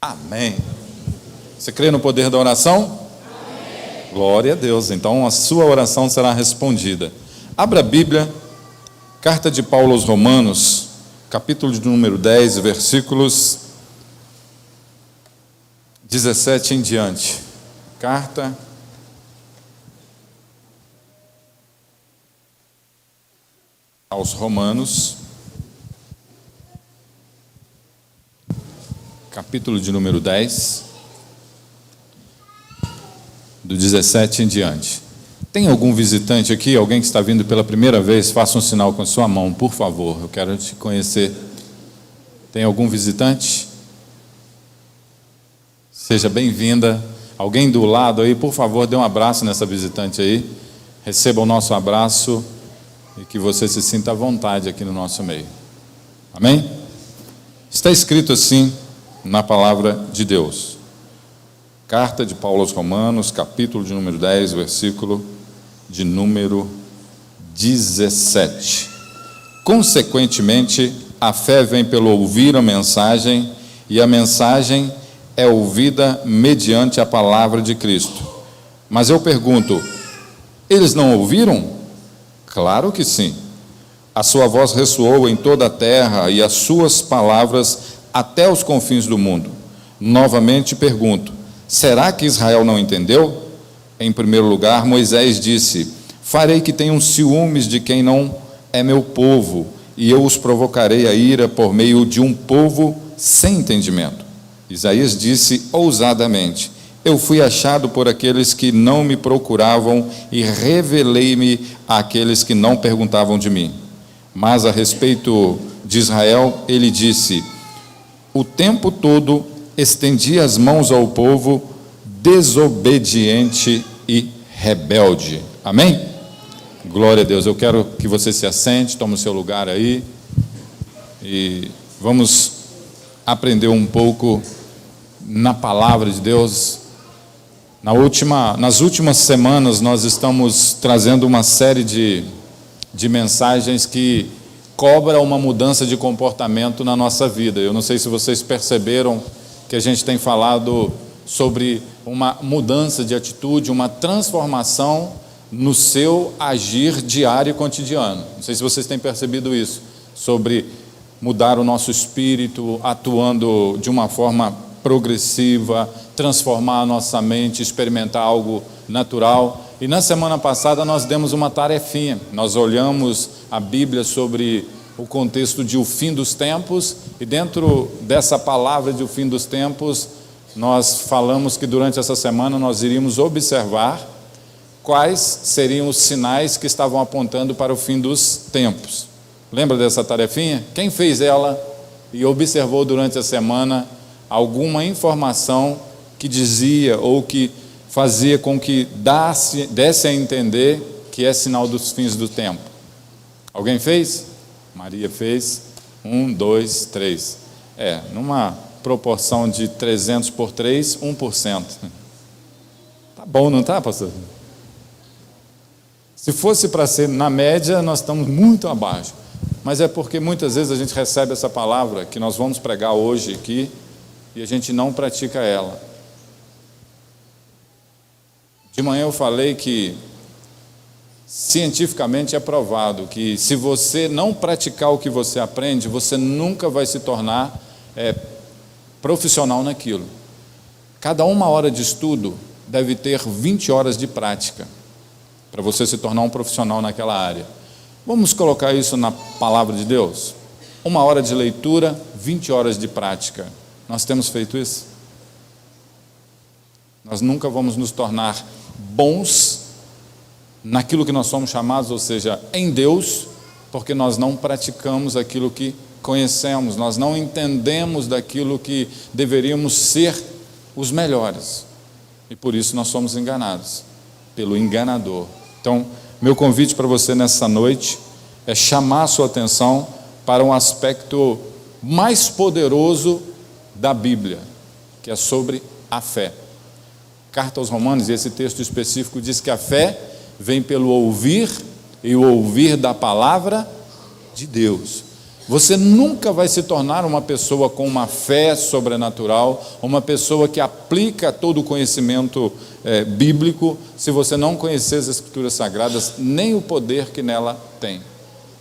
Amém. Você crê no poder da oração? Amém. Glória a Deus. Então a sua oração será respondida. Abra a Bíblia, carta de Paulo aos Romanos, capítulo de número 10, versículos 17 em diante. Carta aos Romanos, capítulo de número 10, do 17 em diante. Tem algum visitante aqui? Alguém que está vindo pela primeira vez? Faça um sinal com a sua mão, por favor. Eu quero te conhecer. Tem algum visitante? Seja bem-vinda. Alguém do lado aí, por favor, dê um abraço nessa visitante aí. Receba o nosso abraço e que você se sinta à vontade aqui no nosso meio. Amém? Está escrito assim na palavra de Deus. Carta de Paulo aos Romanos, capítulo de número 10, versículo de número 17. Consequentemente, a fé vem pelo ouvir a mensagem, e a mensagem é ouvida mediante a palavra de Cristo. Mas eu pergunto, eles não ouviram? Claro que sim. A sua voz ressoou em toda a terra e as suas palavras até os confins do mundo. Novamente pergunto, será que Israel não entendeu? Em primeiro lugar, Moisés disse, farei que tenham ciúmes de quem não é meu povo, e eu os provocarei a ira por meio de um povo sem entendimento. Isaías disse ousadamente, eu fui achado por aqueles que não me procuravam e revelei-me àqueles que não perguntavam de mim. Mas a respeito de Israel, ele disse, o tempo todo estendi as mãos ao povo desobediente e rebelde. Amém? Glória a Deus. Eu quero que você se assente, tome o seu lugar aí e vamos aprender um pouco na palavra de Deus. Nas últimas semanas nós estamos trazendo uma série de mensagens que cobra uma mudança de comportamento na nossa vida. Eu não sei se vocês perceberam que a gente tem falado sobre uma mudança de atitude, uma transformação no seu agir diário e cotidiano. Não sei se vocês têm percebido isso, sobre mudar o nosso espírito, atuando de uma forma progressiva, transformar a nossa mente, experimentar algo natural. E na semana passada nós demos uma tarefinha, nós olhamos a Bíblia sobre o contexto de o fim dos tempos, e dentro dessa palavra de o fim dos tempos, nós falamos que durante essa semana nós iríamos observar quais seriam os sinais que estavam apontando para o fim dos tempos. Lembra dessa tarefinha? Quem fez ela e observou durante a semana alguma informação que dizia ou que fazia com que desse a entender que é sinal dos fins do tempo? Alguém fez? Maria fez. 1, 2, 3. Numa proporção de 300 por 3, 1%. Tá bom, não tá, pastor? Se fosse para ser na média, nós estamos muito abaixo. Mas é porque muitas vezes a gente recebe essa palavra que nós vamos pregar hoje aqui e a gente não pratica ela. De manhã eu falei que cientificamente é provado que se você não praticar o que você aprende, você nunca vai se tornar profissional naquilo. Cada 1 hora de estudo deve ter 20 horas de prática para você se tornar um profissional naquela área. Vamos colocar isso na palavra de Deus? 1 hora de leitura, 20 horas de prática. Nós temos feito isso? Nós nunca vamos nos tornar bons naquilo que nós somos chamados, ou seja, em Deus, porque nós não praticamos aquilo que conhecemos, nós não entendemos daquilo que deveríamos ser os melhores, e por isso nós somos enganados pelo enganador. Então, meu convite para você nessa noite é chamar a sua atenção para um aspecto mais poderoso da Bíblia, que é sobre a fé. Carta aos Romanos, e esse texto específico diz que a fé vem pelo ouvir, e o ouvir da palavra de Deus. Você nunca vai se tornar uma pessoa com uma fé sobrenatural, uma pessoa que aplica todo o conhecimento bíblico, se você não conhecer as Escrituras Sagradas, nem o poder que nela tem.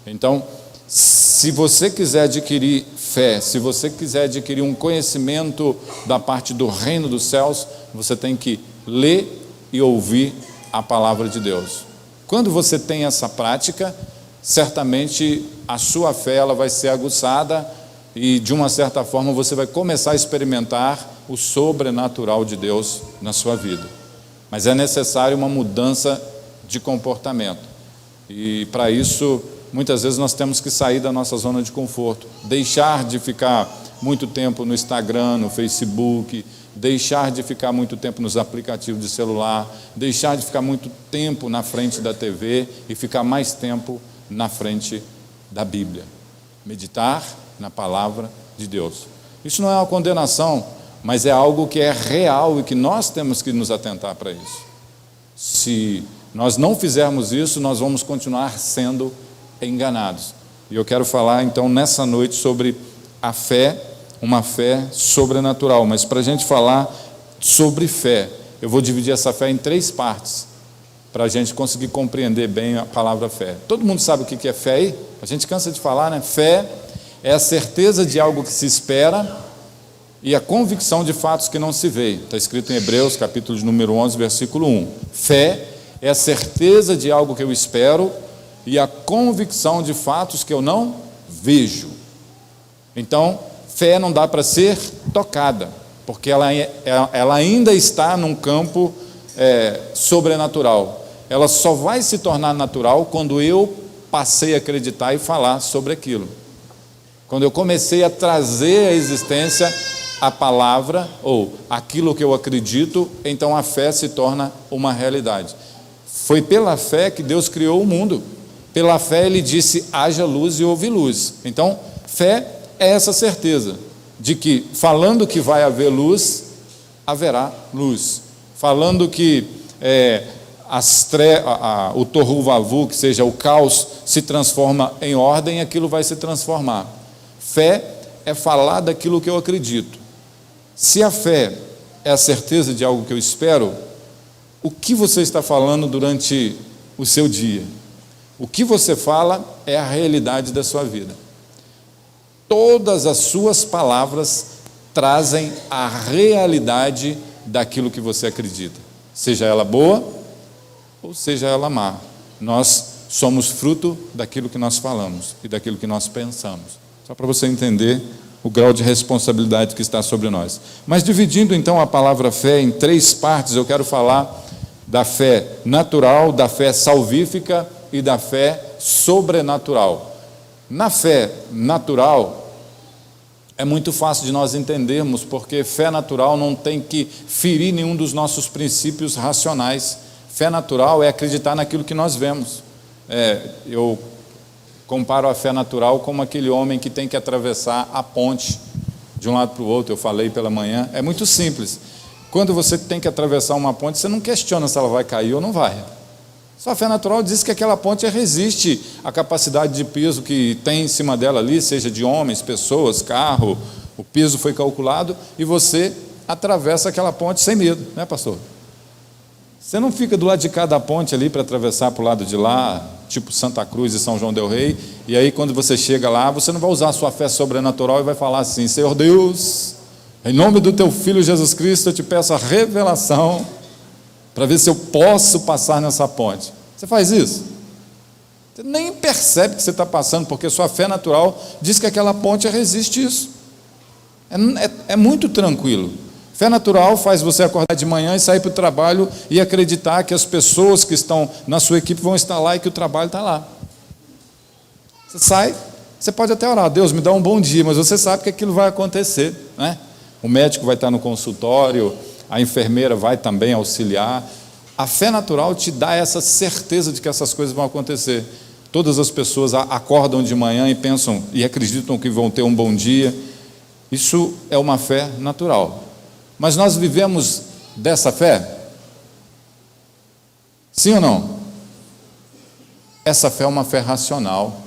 Então, se você quiser adquirir fé, se você quiser adquirir um conhecimento da parte do reino dos céus, você tem que ler e ouvir a palavra de Deus. Quando você tem essa prática, certamente a sua fé ela vai ser aguçada e, de uma certa forma, você vai começar a experimentar o sobrenatural de Deus na sua vida. Mas é necessário uma mudança de comportamento. E, para isso, muitas vezes nós temos que sair da nossa zona de conforto, deixar de ficar muito tempo no Instagram, no Facebook, deixar de ficar muito tempo nos aplicativos de celular, deixar de ficar muito tempo na frente da TV e ficar mais tempo na frente da Bíblia. Meditar na palavra de Deus. Isso não é uma condenação, mas é algo que é real e que nós temos que nos atentar para isso. Se nós não fizermos isso, nós vamos continuar sendo enganados. E eu quero falar então nessa noite sobre a fé, uma fé sobrenatural. Mas para a gente falar sobre fé, eu vou dividir essa fé em 3 partes, para a gente conseguir compreender bem a palavra fé. Todo mundo sabe o que é fé aí? A gente cansa de falar, né? Fé é a certeza de algo que se espera e a convicção de fatos que não se vê. Está escrito em Hebreus, capítulo de número 11, versículo 1. Fé é a certeza de algo que eu espero e a convicção de fatos que eu não vejo. Então, fé não dá para ser tocada, porque ela ainda está num campo sobrenatural. Ela só vai se tornar natural quando eu passei a acreditar e falar sobre aquilo. Quando eu comecei a trazer à existência a palavra, ou aquilo que eu acredito, então a fé se torna uma realidade. Foi pela fé que Deus criou o mundo. Pela fé ele disse, haja luz e houve luz. Então, fé é essa certeza de que, falando que vai haver luz, haverá luz. Falando que o tohu vavu, que seja o caos, se transforma em ordem, aquilo vai se transformar. Fé é falar daquilo que eu acredito. Se a fé é a certeza de algo que eu espero, o que você está falando durante o seu dia? O que você fala é a realidade da sua vida. Todas as suas palavras trazem a realidade daquilo que você acredita, seja ela boa ou seja ela má. Nós somos fruto daquilo que nós falamos e daquilo que nós pensamos. Só para você entender o grau de responsabilidade que está sobre nós. Mas dividindo então a palavra fé em 3 partes, eu quero falar da fé natural, da fé salvífica e da fé sobrenatural. Na fé natural, é muito fácil de nós entendermos, porque fé natural não tem que ferir nenhum dos nossos princípios racionais. Fé natural é acreditar naquilo que nós vemos. Eu comparo a fé natural como aquele homem que tem que atravessar a ponte de um lado para o outro. Eu falei pela manhã, é muito simples. Quando você tem que atravessar uma ponte, você não questiona se ela vai cair ou não vai. Sua fé natural diz que aquela ponte resiste à capacidade de peso que tem em cima dela ali, seja de homens, pessoas, carro, o peso foi calculado e você atravessa aquela ponte sem medo, né, pastor? Você não fica do lado de cada ponte ali para atravessar para o lado de lá, tipo Santa Cruz e São João del Rei, e aí quando você chega lá, você não vai usar a sua fé sobrenatural e vai falar assim, Senhor Deus, em nome do teu Filho Jesus Cristo, eu te peço a revelação para ver se eu posso passar nessa ponte. Você faz isso? Você nem percebe que você está passando, porque sua fé natural diz que aquela ponte resiste isso. É muito tranquilo. Fé natural faz você acordar de manhã e sair para o trabalho e acreditar que as pessoas que estão na sua equipe vão estar lá e que o trabalho está lá. Você sai, você pode até orar, Deus me dá um bom dia, mas você sabe que aquilo vai acontecer, né? O médico vai estar no consultório, a enfermeira vai também auxiliar. A fé natural te dá essa certeza de que essas coisas vão acontecer. Todas as pessoas acordam de manhã e pensam e acreditam que vão ter um bom dia. Isso é uma fé natural. Mas nós vivemos dessa fé? Sim ou não? Essa fé é uma fé racional.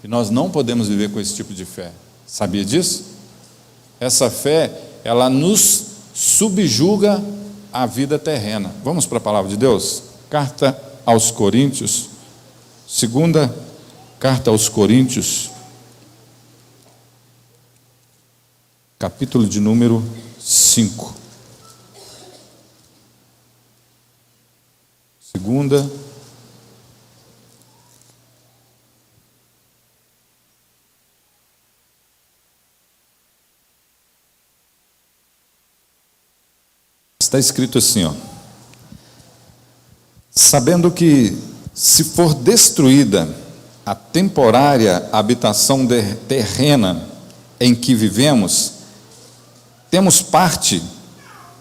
E nós não podemos viver com esse tipo de fé. Sabia disso? Essa fé, ela nos subjuga a vida terrena. Vamos para a palavra de Deus? Carta aos Coríntios, segunda carta aos Coríntios, capítulo de número 5. Segunda está escrito assim, ó: sabendo que, se for destruída a temporária habitação terrena em que vivemos, temos parte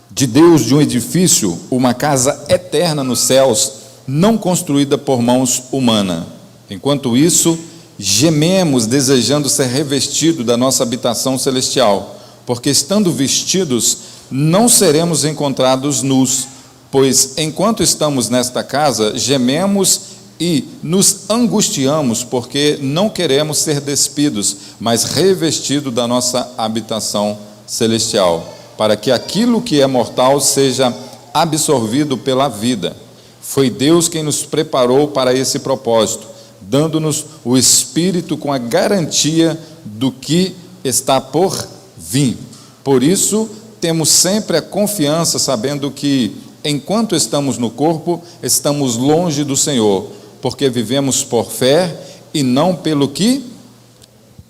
de Deus de um edifício, uma casa eterna nos céus, não construída por mãos humanas. Enquanto isso, gememos desejando ser revestido da nossa habitação celestial, porque estando vestidos, não seremos encontrados nus, pois enquanto estamos nesta casa, gememos e nos angustiamos, porque não queremos ser despidos, mas revestidos da nossa habitação celestial, para que aquilo que é mortal seja absorvido pela vida. Foi Deus quem nos preparou para esse propósito, dando-nos o Espírito com a garantia do que está por vir. Por isso, temos sempre a confiança, sabendo que, enquanto estamos no corpo, estamos longe do Senhor, porque vivemos por fé e não pelo que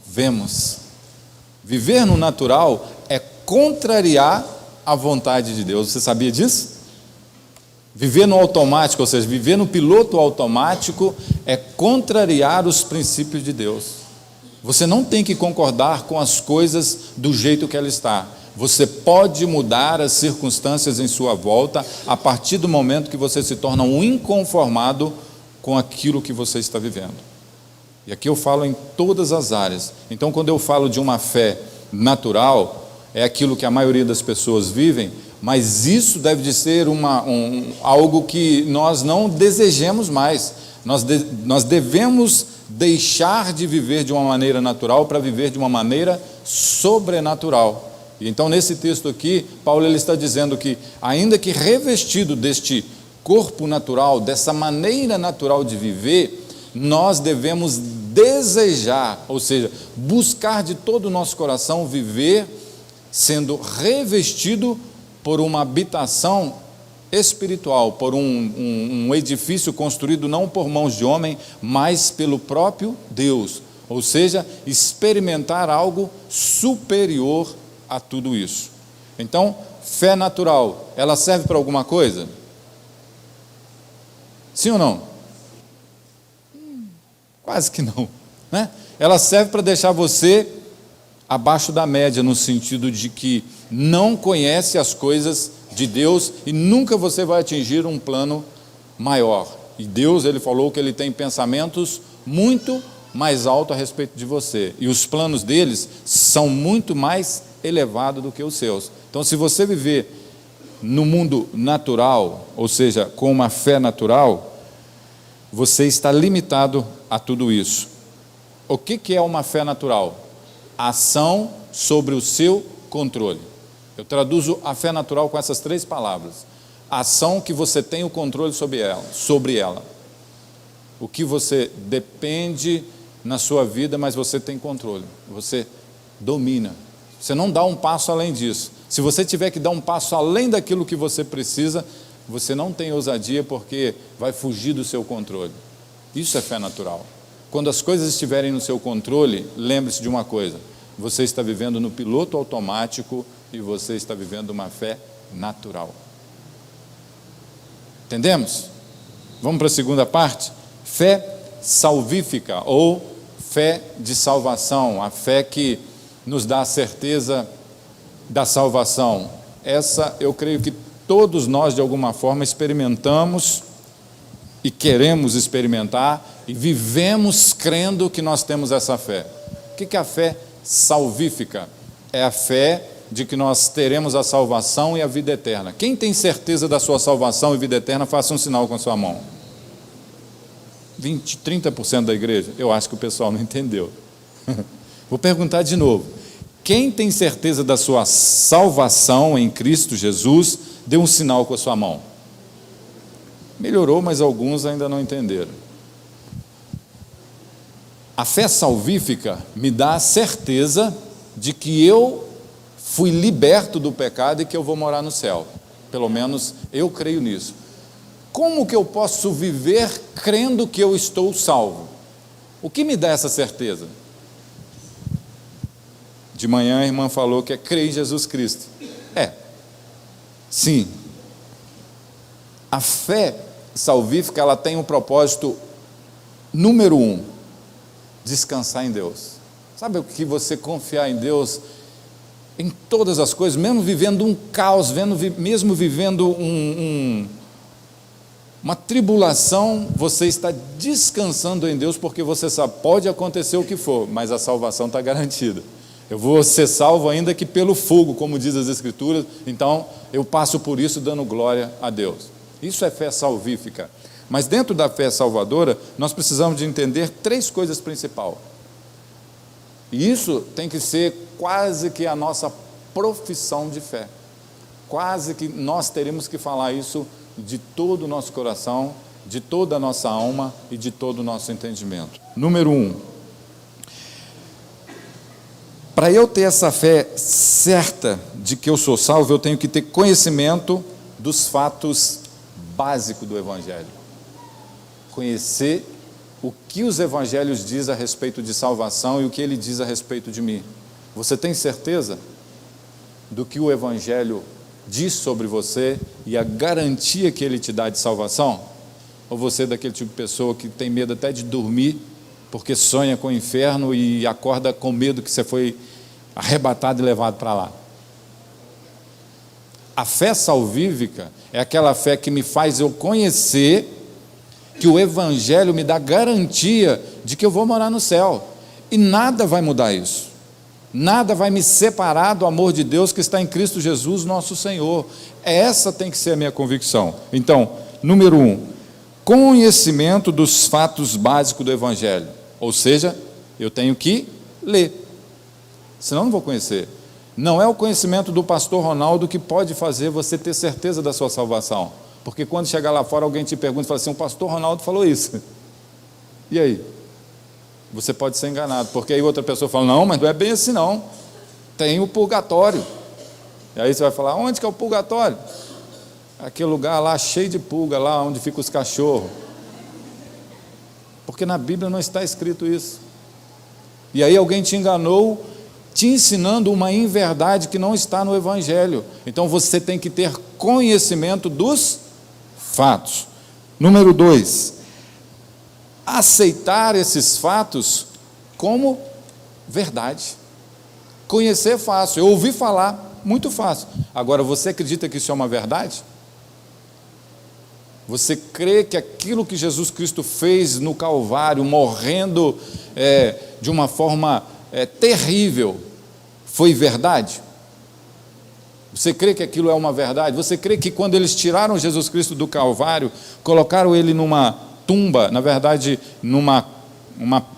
vemos. Viver no natural é contrariar a vontade de Deus. Você sabia disso? Viver no automático, ou seja, viver no piloto automático, é contrariar os princípios de Deus. Você não tem que concordar com as coisas do jeito que ela está. Você pode mudar as circunstâncias em sua volta a partir do momento que você se torna um inconformado com aquilo que você está vivendo. E aqui eu falo em todas as áreas. Então, quando eu falo de uma fé natural, é aquilo que a maioria das pessoas vivem, mas isso deve de ser algo que nós não desejemos mais. Nós devemos deixar de viver de uma maneira natural para viver de uma maneira sobrenatural. Então, nesse texto aqui, Paulo ele está dizendo que, ainda que revestido deste corpo natural, dessa maneira natural de viver, nós devemos desejar, ou seja, buscar de todo o nosso coração viver sendo revestido por uma habitação espiritual, por um edifício construído não por mãos de homem, mas pelo próprio Deus. Ou seja, experimentar algo superior a tudo isso. Então, fé natural, ela serve para alguma coisa? Sim ou não? Quase que não, né? Ela serve para deixar você abaixo da média, no sentido de que não conhece as coisas de Deus e nunca você vai atingir um plano maior. E Deus, ele falou que ele tem pensamentos muito mais altos a respeito de você. E os planos deles são muito mais elevados do que os seus. Então, se você viver no mundo natural, ou seja, com uma fé natural, você está limitado a tudo isso. O que é uma fé natural? Ação sobre o seu controle. Eu traduzo a fé natural com essas 3 palavras. Ação que você tem o controle sobre ela. O que você depende na sua vida, mas você tem controle. Você domina. Você não dá um passo além disso. Se você tiver que dar um passo além daquilo que você precisa, você não tem ousadia, porque vai fugir do seu controle. Isso é fé natural. Quando as coisas estiverem no seu controle, lembre-se de uma coisa: você está vivendo no piloto automático e você está vivendo uma fé natural. Entendemos? Vamos para a segunda parte? Fé salvífica, ou fé de salvação, a fé que nos dá a certeza da salvação. Essa eu creio que todos nós de alguma forma experimentamos e queremos experimentar e vivemos crendo que nós temos essa fé. O que é a fé salvífica? É a fé de que nós teremos a salvação e a vida eterna. Quem tem certeza da sua salvação e vida eterna, faça um sinal com a sua mão. 20, 30% da igreja? Eu acho que o pessoal não entendeu. Vou perguntar de novo. Quem tem certeza da sua salvação em Cristo Jesus, dê um sinal com a sua mão. Melhorou, mas alguns ainda não entenderam. A fé salvífica me dá a certeza de que eu fui liberto do pecado e que eu vou morar no céu. Pelo menos eu creio nisso. Como que eu posso viver crendo que eu estou salvo? O que me dá essa certeza? De manhã a irmã falou que é crer em Jesus Cristo. Sim. A fé salvífica, ela tem um propósito número 1, descansar em Deus. Sabe o que você confiar em Deus em todas as coisas, mesmo vivendo um caos, mesmo vivendo uma tribulação, você está descansando em Deus, porque você sabe, pode acontecer o que for, mas a salvação está garantida. Eu vou ser salvo ainda que pelo fogo, como diz as Escrituras, então eu passo por isso dando glória a Deus. Isso é fé salvífica. Mas dentro da fé salvadora, nós precisamos de entender 3 coisas principais. E isso tem que ser quase que a nossa profissão de fé. Quase que nós teremos que falar isso de todo o nosso coração, de toda a nossa alma e de todo o nosso entendimento. Número 1. Para eu ter essa fé certa de que eu sou salvo, eu tenho que ter conhecimento dos fatos básicos do Evangelho. Conhecer o que os Evangelhos dizem a respeito de salvação e o que ele diz a respeito de mim. Você tem certeza do que o Evangelho diz sobre você e a garantia que ele te dá de salvação? Ou você é daquele tipo de pessoa que tem medo até de dormir, porque sonha com o inferno e acorda com medo que você foi arrebatado e levado para lá? A fé salvífica é aquela fé que me faz eu conhecer que o Evangelho me dá garantia de que eu vou morar no céu, e nada vai mudar isso, nada vai me separar do amor de Deus que está em Cristo Jesus nosso Senhor. Essa tem que ser a minha convicção. Então, número 1, conhecimento dos fatos básicos do Evangelho, ou seja, eu tenho que ler, senão não vou conhecer. Não é o conhecimento do pastor Ronaldo que pode fazer você ter certeza da sua salvação, porque quando chegar lá fora alguém te pergunta e fala assim, o pastor Ronaldo falou isso, e aí? Você pode ser enganado, porque aí outra pessoa fala, não, mas não é bem assim não, tem o purgatório. E aí você vai falar, onde que é o purgatório? Aquele lugar lá cheio de pulga, lá onde ficam os cachorros. Porque na Bíblia não está escrito isso. E aí alguém te enganou, te ensinando uma inverdade que não está no Evangelho. Então você tem que ter conhecimento dos fatos. Número 2, aceitar esses fatos como verdade. Conhecer é fácil, eu ouvi falar, muito fácil. Agora, você acredita que isso é uma verdade? Você crê que aquilo que Jesus Cristo fez no Calvário, morrendo de uma forma terrível, foi verdade? Você crê que aquilo é uma verdade? Você crê que quando eles tiraram Jesus Cristo do Calvário, colocaram ele numa tumba, na verdade, numa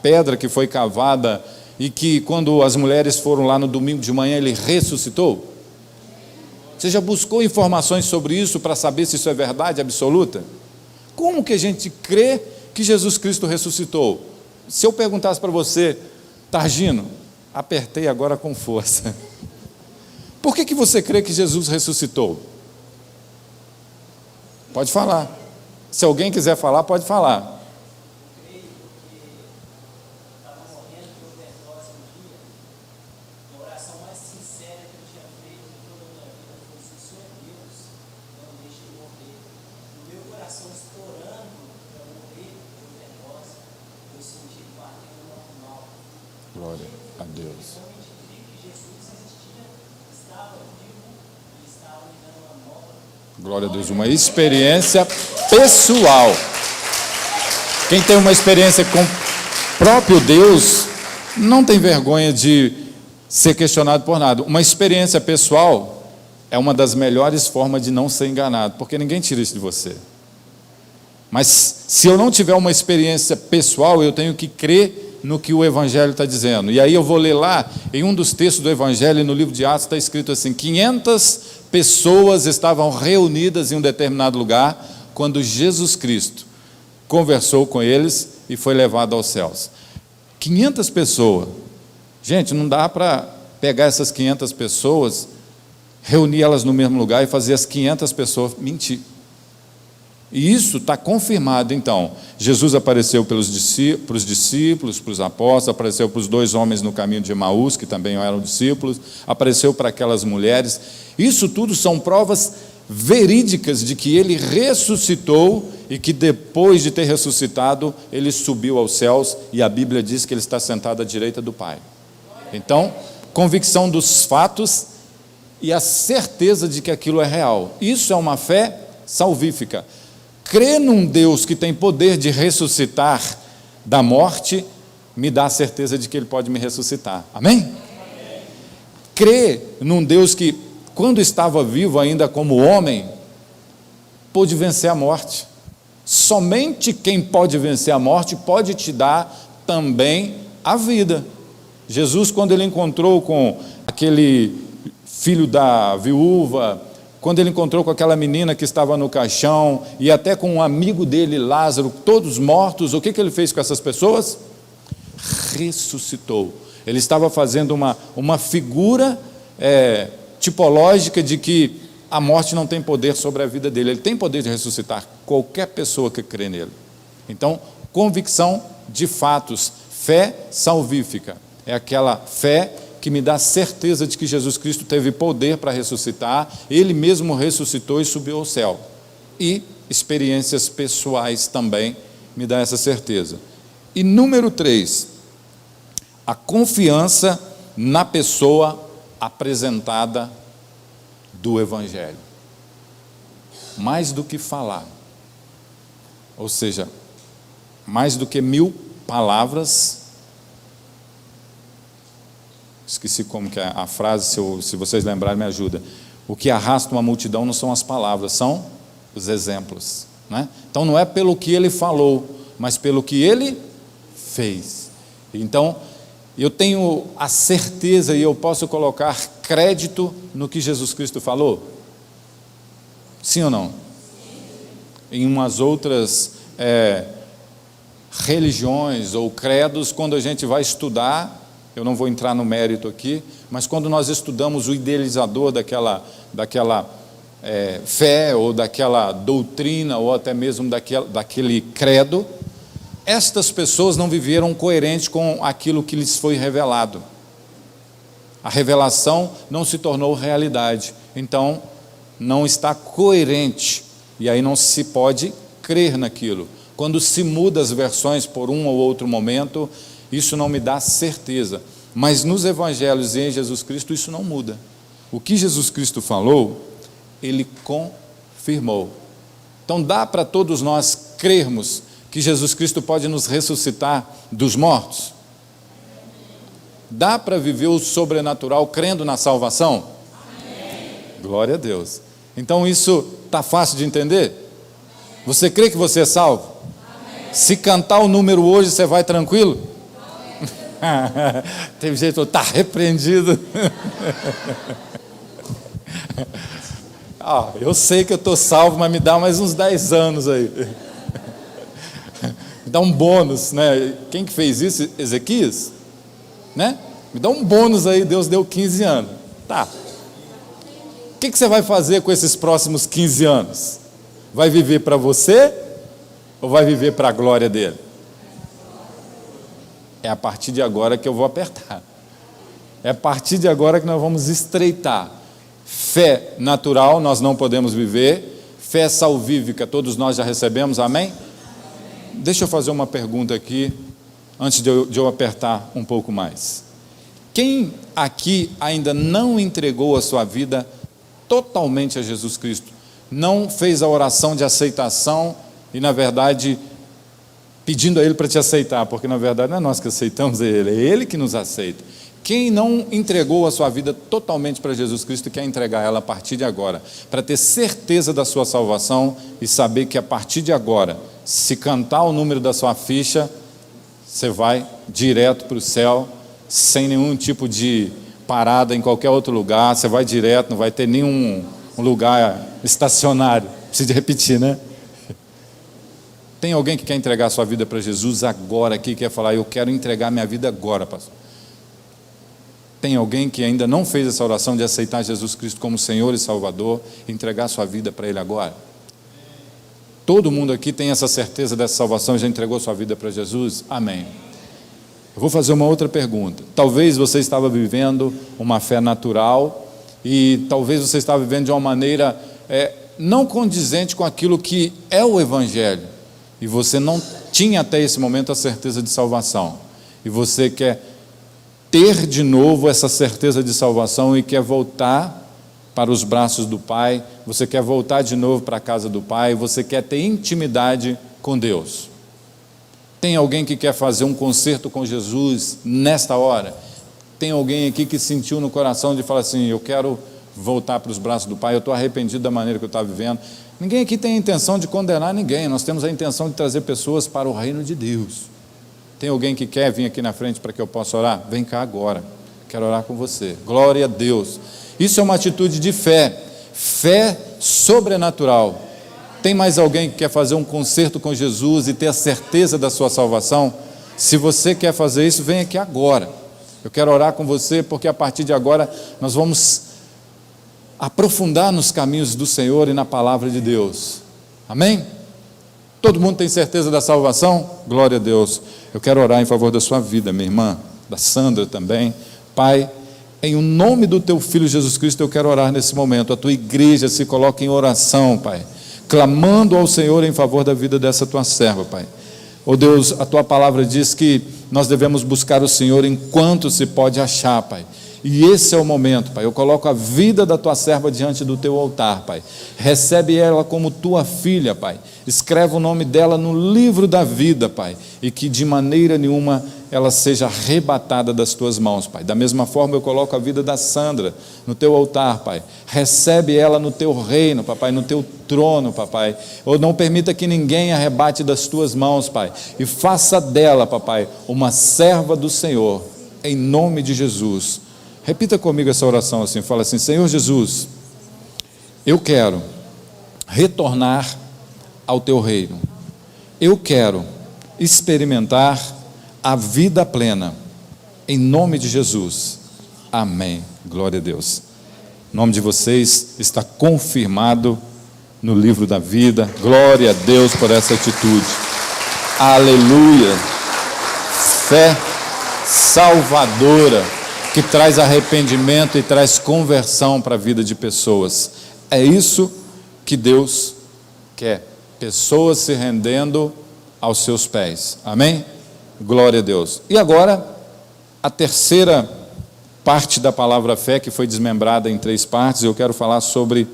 pedra que foi cavada, e que quando as mulheres foram lá no domingo de manhã, ele ressuscitou? Você já buscou informações sobre isso para saber se isso é verdade absoluta? Como que a gente crê que Jesus Cristo ressuscitou? Se eu perguntasse para você, Targino, apertei agora com força, por que você crê que Jesus ressuscitou? Pode falar. Se alguém quiser falar, pode falar. Glória a Deus. Glória a Deus, uma experiência pessoal. Quem tem uma experiência com o próprio Deus, não tem vergonha de ser questionado por nada. Uma experiência pessoal é uma das melhores formas de não ser enganado, porque ninguém tira isso de você. Mas se eu não tiver uma experiência pessoal, eu tenho que crer no que o Evangelho está dizendo. E aí eu vou ler lá, em um dos textos do Evangelho, no livro de Atos, está escrito assim: 500 pessoas estavam reunidas em um determinado lugar, quando Jesus Cristo conversou com eles e foi levado aos céus. 500 pessoas. Gente, não dá para pegar essas 500 pessoas, reunir elas no mesmo lugar e fazer as 500 pessoas mentir. E isso está confirmado. Então, Jesus apareceu para os discípulos, para os apóstolos, apareceu para os 2 homens no caminho de Emaús, que também eram discípulos, apareceu para aquelas mulheres. Isso tudo são provas verídicas de que ele ressuscitou e que depois de ter ressuscitado, ele subiu aos céus, e a Bíblia diz que ele está sentado à direita do Pai. Então, convicção dos fatos e a certeza de que aquilo é real. Isso é uma fé salvífica. Crer num Deus que tem poder de ressuscitar da morte, me dá a certeza de que Ele pode me ressuscitar. Amém? Amém. Crer num Deus que, quando estava vivo ainda como homem, pôde vencer a morte. Somente quem pode vencer a morte pode te dar também a vida. Jesus, quando Ele encontrou com aquele filho da viúva, quando Ele encontrou com aquela menina que estava no caixão, e até com um amigo dele, Lázaro, todos mortos, o que Ele fez com essas pessoas? Ressuscitou. Ele estava fazendo uma figura tipológica de que a morte não tem poder sobre a vida dele. Ele tem poder de ressuscitar qualquer pessoa que crê nele. Então, convicção de fatos, fé salvífica, é aquela fé que me dá certeza de que Jesus Cristo teve poder para ressuscitar, Ele mesmo ressuscitou e subiu ao céu. E experiências pessoais também me dá essa certeza. E número 3, a confiança na pessoa apresentada do Evangelho. Mais do que falar, ou seja, mais do que 1000 palavras. Esqueci como que é a frase, se vocês lembrarem, me ajuda. O que arrasta uma multidão não são as palavras, são os exemplos, né? Então não é pelo que ele falou, mas pelo que ele fez. Então, eu tenho a certeza e eu posso colocar crédito no que Jesus Cristo falou? Sim ou não? Em umas outras religiões ou credos, quando a gente vai estudar, eu não vou entrar no mérito aqui, mas quando nós estudamos o idealizador daquela fé, ou daquela doutrina, ou até mesmo daquele credo, estas pessoas não viveram coerente com aquilo que lhes foi revelado. A revelação não se tornou realidade, então não está coerente, e aí não se pode crer naquilo. Quando se muda as versões por um ou outro momento, isso não me dá certeza, mas nos evangelhos e em Jesus Cristo isso não muda. O que Jesus Cristo falou, Ele confirmou. Então dá para todos nós crermos que Jesus Cristo pode nos ressuscitar dos mortos? Dá para viver o sobrenatural crendo na salvação? Amém. Glória a Deus. Então isso está fácil de entender? Você crê que você é salvo? Amém. Se cantar o número hoje, você vai tranquilo? Teve gente que está repreendido. Eu sei que eu estou salvo, mas me dá mais uns 10 anos aí. Me dá um bônus, né? Quem que fez isso? Ezequias? Né? Me dá um bônus aí, Deus deu 15 anos. Tá. O que você vai fazer com esses próximos 15 anos? Vai viver para você ou vai viver para a glória dele? É a partir de agora que eu vou apertar. É a partir de agora que nós vamos estreitar. Fé natural nós não podemos viver. Fé salvífica todos nós já recebemos, amém? Deixa eu fazer uma pergunta aqui, antes de eu apertar um pouco mais. Quem aqui ainda não entregou a sua vida totalmente a Jesus Cristo? Não fez a oração de aceitação e, na verdade, pedindo a Ele para te aceitar, porque, na verdade, não é nós que aceitamos Ele, é Ele que nos aceita. Quem não entregou a sua vida totalmente para Jesus Cristo e quer entregar ela a partir de agora, para ter certeza da sua salvação e saber que a partir de agora, se cantar o número da sua ficha, você vai direto para o céu, sem nenhum tipo de parada em qualquer outro lugar, você vai direto, não vai ter nenhum lugar estacionário. Preciso repetir, né? Tem alguém que quer entregar a sua vida para Jesus agora aqui, quer falar, eu quero entregar minha vida agora, pastor. Tem alguém que ainda não fez essa oração de aceitar Jesus Cristo como Senhor e Salvador, entregar a sua vida para Ele agora? Todo mundo aqui tem essa certeza dessa salvação e já entregou sua vida para Jesus? Amém. Eu vou fazer uma outra pergunta. Talvez você estava vivendo uma fé natural e talvez você estava vivendo de uma maneira não condizente com aquilo que é o Evangelho, e você não tinha até esse momento a certeza de salvação, e você quer ter de novo essa certeza de salvação e quer voltar para os braços do Pai, você quer voltar de novo para a casa do Pai, você quer ter intimidade com Deus. Tem alguém que quer fazer um concerto com Jesus nesta hora? Tem alguém aqui que sentiu no coração de falar assim, eu quero voltar para os braços do Pai, eu estou arrependido da maneira que eu estava vivendo. Ninguém aqui tem a intenção de condenar ninguém, nós temos a intenção de trazer pessoas para o reino de Deus. Tem alguém que quer vir aqui na frente para que eu possa orar? Vem cá agora, quero orar com você. Glória a Deus. Isso é uma atitude de fé, fé sobrenatural. Tem mais alguém que quer fazer um concerto com Jesus e ter a certeza da sua salvação? Se você quer fazer isso, vem aqui agora. Eu quero orar com você, porque a partir de agora nós vamos aprofundar nos caminhos do Senhor e na palavra de Deus. Amém? Todo mundo tem certeza da salvação? Glória a Deus. Eu quero orar em favor da sua vida, minha irmã, da Sandra também. Pai, em o nome do teu Filho Jesus Cristo, eu quero orar nesse momento. A tua igreja se coloca em oração, Pai, clamando ao Senhor em favor da vida dessa tua serva, Pai. Oh Deus, a tua palavra diz que nós devemos buscar o Senhor enquanto se pode achar, Pai. E esse é o momento, Pai. Eu coloco a vida da tua serva diante do teu altar, Pai. Recebe ela como tua filha, Pai. Escreve o nome dela no livro da vida, Pai. E que de maneira nenhuma ela seja arrebatada das tuas mãos, Pai. Da mesma forma eu coloco a vida da Sandra no teu altar, Pai. Recebe ela no teu reino, Papai, no teu trono, Papai. Ou não permita que ninguém arrebate das tuas mãos, Pai. E faça dela, Papai, uma serva do Senhor, em nome de Jesus. Repita comigo essa oração assim, fala assim, Senhor Jesus, eu quero retornar ao teu reino. Eu quero experimentar a vida plena, em nome de Jesus. Amém. Glória a Deus. O nome de vocês está confirmado no livro da vida. Glória a Deus por essa atitude. Aleluia. Fé salvadora, que traz arrependimento e traz conversão para a vida de pessoas. É isso que Deus quer. Pessoas se rendendo aos seus pés. Amém? Glória a Deus. E agora, a terceira parte da palavra fé, que foi desmembrada em 3 partes, eu quero falar sobre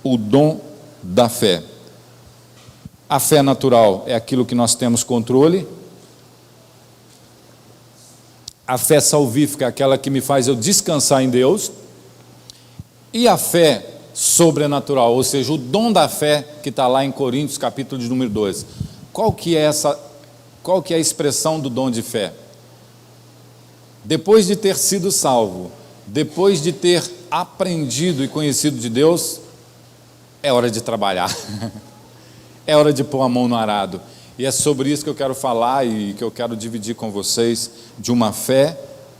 o dom da fé. A fé natural é aquilo que nós temos controle. A fé salvífica é aquela que me faz eu descansar em Deus. E a fé sobrenatural, ou seja, o dom da fé, que está lá em Coríntios, capítulo de número 2. Qual que é a expressão do dom de fé? Depois de ter sido salvo, depois de ter aprendido e conhecido de Deus, é hora de trabalhar. É hora de pôr a mão no arado. E é sobre isso que eu quero falar e que eu quero dividir com vocês, de uma fé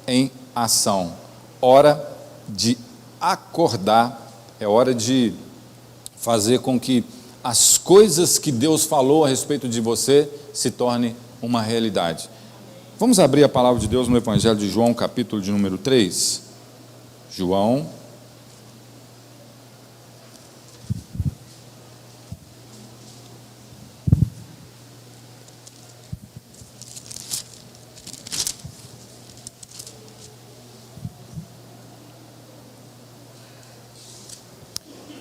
em ação. Hora de acordar, é hora de fazer com que as coisas que Deus falou a respeito de você se tornem uma realidade. Vamos abrir a palavra de Deus no Evangelho de João, capítulo de número 3. João.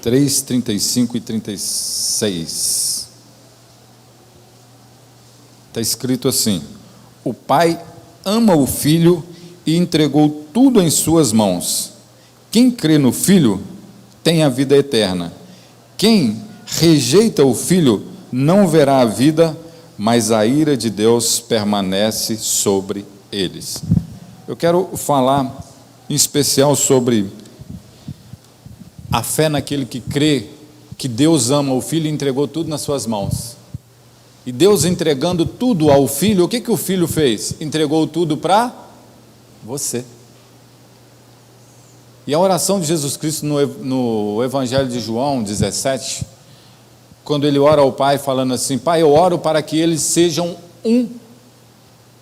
Três, 35 e 36. Está escrito assim: o Pai ama o Filho e entregou tudo em suas mãos. Quem crê no Filho tem a vida eterna. Quem rejeita o Filho não verá a vida, mas a ira de Deus permanece sobre eles. Eu quero falar em especial sobre a fé naquele que crê que Deus ama o Filho e entregou tudo nas suas mãos. E Deus entregando tudo ao Filho, o que o Filho fez? Entregou tudo para você. E a oração de Jesus Cristo no Evangelho de João 17, quando ele ora ao Pai falando assim: Pai, eu oro para que eles sejam um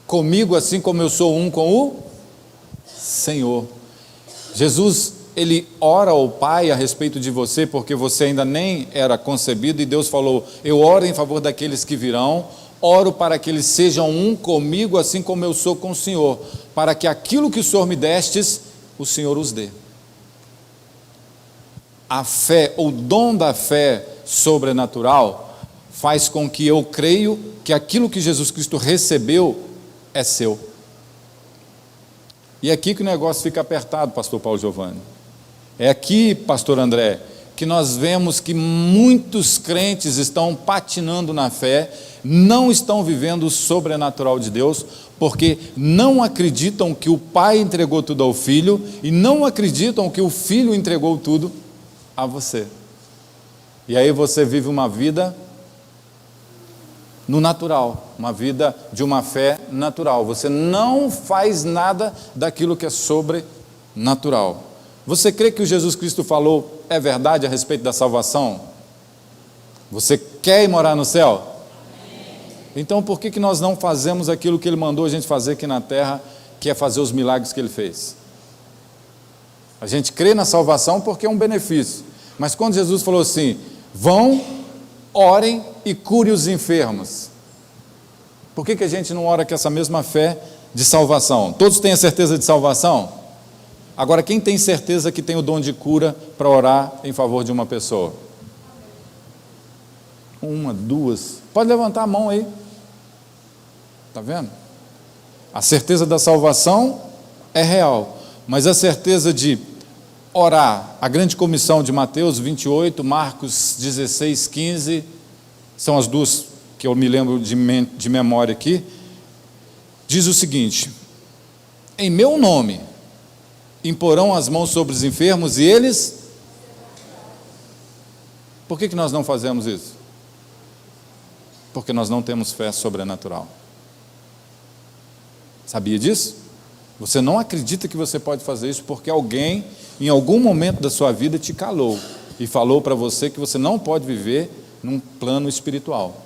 comigo, assim como eu sou um com o Senhor. Jesus, ele ora ao Pai a respeito de você, porque você ainda nem era concebido, e Deus falou: eu oro em favor daqueles que virão, oro para que eles sejam um comigo, assim como eu sou com o Senhor, para que aquilo que o Senhor me destes, o Senhor os dê. A fé, o dom da fé sobrenatural, faz com que eu creio que aquilo que Jesus Cristo recebeu é seu. E é aqui que o negócio fica apertado, pastor Paulo Giovanni. É aqui, pastor André, que nós vemos que muitos crentes estão patinando na fé, não estão vivendo o sobrenatural de Deus, porque não acreditam que o Pai entregou tudo ao Filho, e não acreditam que o Filho entregou tudo a você. E aí você vive uma vida no natural, uma vida de uma fé natural. Você não faz nada daquilo que é sobrenatural. Você crê que o Jesus Cristo falou é verdade a respeito da salvação? Você quer ir morar no céu? Então por que nós não fazemos aquilo que Ele mandou a gente fazer aqui na terra, que é fazer os milagres que Ele fez? A gente crê na salvação porque é um benefício, mas quando Jesus falou assim: vão, orem e cure os enfermos, por que a gente não ora com essa mesma fé de salvação? Todos têm a certeza de salvação? Agora, quem tem certeza que tem o dom de cura para orar em favor de uma pessoa? Uma, duas, pode levantar a mão aí, está vendo? A certeza da salvação é real, mas a certeza de orar, a grande comissão de Mateus 28, Marcos 16, 15, são as duas que eu me lembro de memória aqui, diz o seguinte: em meu nome imporão as mãos sobre os enfermos e eles... Por que nós não fazemos isso? Porque nós não temos fé sobrenatural. Sabia disso? Você não acredita que você pode fazer isso porque alguém, em algum momento da sua vida, te calou e falou para você que você não pode viver num plano espiritual.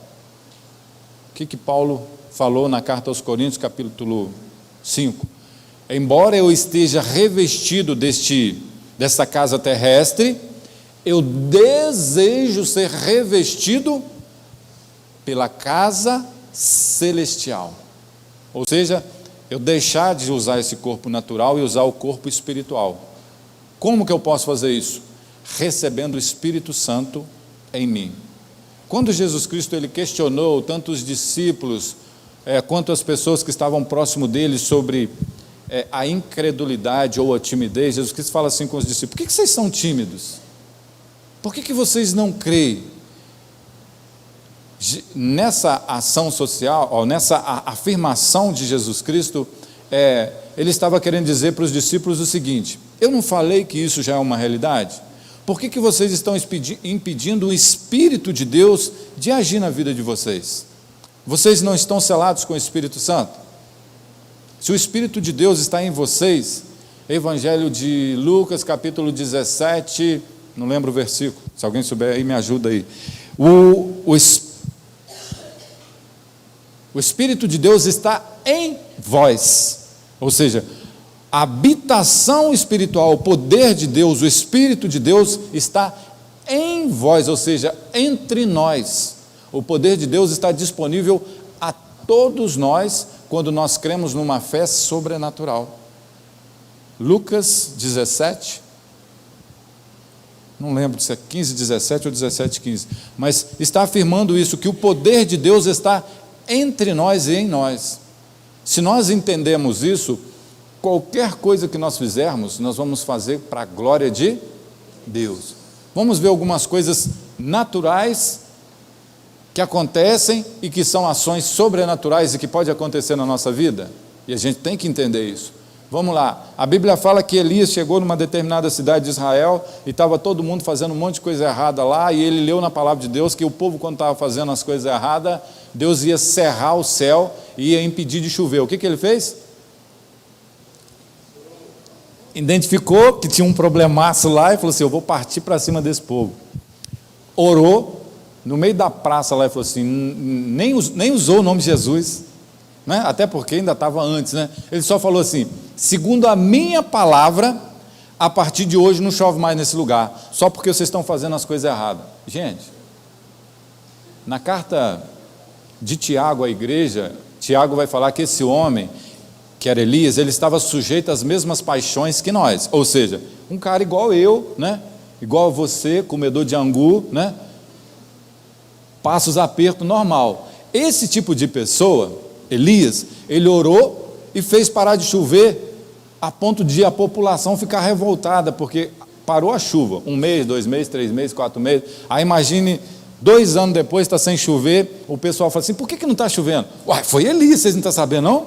O que Paulo falou na carta aos Coríntios, capítulo 5? Embora eu esteja revestido desta casa terrestre, eu desejo ser revestido pela casa celestial. Ou seja, eu deixar de usar esse corpo natural e usar o corpo espiritual. Como que eu posso fazer isso? Recebendo o Espírito Santo em mim. Quando Jesus Cristo ele questionou tanto os discípulos quanto as pessoas que estavam próximo dele sobre a incredulidade ou a timidez, Jesus Cristo fala assim com os discípulos: por que vocês são tímidos? Por que vocês não creem? Nessa ação social, ou nessa afirmação de Jesus Cristo, ele estava querendo dizer para os discípulos o seguinte: eu não falei que isso já é uma realidade? Por que vocês estão impedindo o Espírito de Deus de agir na vida de vocês? Vocês não estão selados com o Espírito Santo? Se o Espírito de Deus está em vocês, Evangelho de Lucas, capítulo 17, não lembro o versículo, se alguém souber aí me ajuda aí. O Espírito de Deus está em vós, ou seja, a habitação espiritual, o poder de Deus, o Espírito de Deus está em vós, ou seja, entre nós. O poder de Deus está disponível a todos nós quando nós cremos numa fé sobrenatural. Lucas 17, não lembro se é 15, 17 ou 17, 15, mas está afirmando isso, que o poder de Deus está entre nós e em nós. Se nós entendemos isso, qualquer coisa que nós fizermos, nós vamos fazer para a glória de Deus. Vamos ver algumas coisas naturais que acontecem e que são ações sobrenaturais e que pode acontecer na nossa vida, e a gente tem que entender isso. Vamos lá, a Bíblia fala que Elias chegou numa determinada cidade de Israel e estava todo mundo fazendo um monte de coisa errada lá, e ele leu na palavra de Deus que o povo, quando estava fazendo as coisas erradas, Deus ia cerrar o céu e ia impedir de chover. O que ele fez? Identificou que tinha um problemaço lá e falou assim: eu vou partir para cima desse povo. Orou no meio da praça lá e falou assim, nem usou o nome de Jesus, né? Até porque ainda estava antes, né? Ele só falou assim: segundo a minha palavra, a partir de hoje não chove mais nesse lugar, só porque vocês estão fazendo as coisas erradas. Gente, na carta de Tiago à igreja, Tiago vai falar que esse homem, que era Elias, ele estava sujeito às mesmas paixões que nós, ou seja, um cara igual eu, né? Igual a você, comedor de angu, né? Passa os apertos normal. Esse tipo de pessoa, Elias, ele orou e fez parar de chover a ponto de a população ficar revoltada, porque parou a chuva, 1 mês, 2 meses, 3 meses, 4 meses, aí imagine, 2 anos depois está sem chover, o pessoal fala assim: por que não está chovendo? Uai, foi Elias, vocês não estão sabendo não?